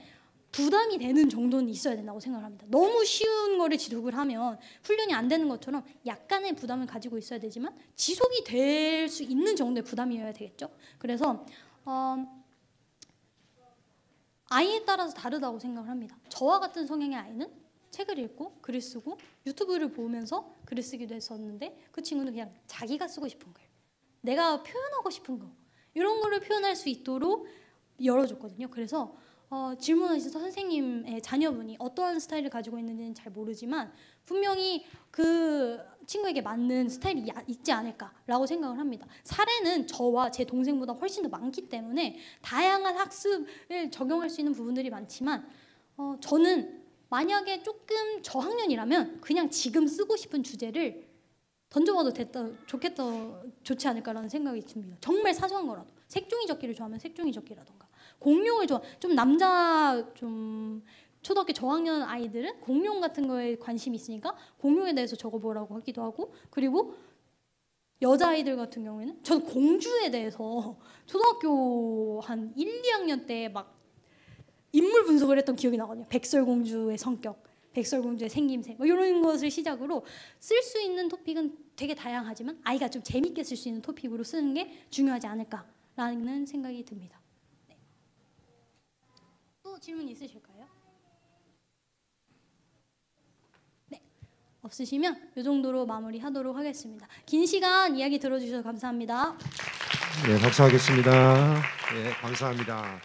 부담이 되는 정도는 있어야 된다고 생각을 합니다. 너무 쉬운 거를 지속을 하면 훈련이 안 되는 것처럼 약간의 부담을 가지고 있어야 되지만 지속이 될 수 있는 정도의 부담이어야 되겠죠. 그래서 아이에 따라서 다르다고 생각을 합니다. 저와 같은 성향의 아이는 책을 읽고 글을 쓰고 유튜브를 보면서 글을 쓰기도 했었는데 그 친구는 그냥 자기가 쓰고 싶은 글, 내가 표현하고 싶은 거 이런 거를 표현할 수 있도록 열어줬거든요. 그래서 질문하신 선생님의 자녀분이 어떠한 스타일을 가지고 있는지는 잘 모르지만 분명히 그 친구에게 맞는 스타일이 있지 않을까라고 생각을 합니다. 사례는 저와 제 동생보다 훨씬 더 많기 때문에 다양한 학습을 적용할 수 있는 부분들이 많지만 저는 만약에 조금 저학년이라면 그냥 지금 쓰고 싶은 주제를 던져봐도 좋지 않을까라는 생각이 듭니다. 정말 사소한 거라도 색종이 적기를 좋아하면 색종이 적기라던가 공룡을 좀 초등학교 저학년 아이들은 공룡 같은 거에 관심이 있으니까 공룡에 대해서 적어보라고 하기도 하고 그리고 여자아이들 같은 경우에는 저는 공주에 대해서 초등학교 한 1, 2학년 때 막 인물 분석을 했던 기억이 나거든요. 백설공주의 성격, 백설공주의 생김새 뭐 이런 것을 시작으로 쓸 수 있는 토픽은 되게 다양하지만 아이가 좀 재밌게 쓸 수 있는 토픽으로 쓰는 게 중요하지 않을까라는 생각이 듭니다. 네. 또 질문 있으실까요? 네. 없으시면 이 정도로 마무리하도록 하겠습니다. 긴 시간 이야기 들어주셔서 감사합니다. 네, 박수하겠습니다. 네, 감사합니다.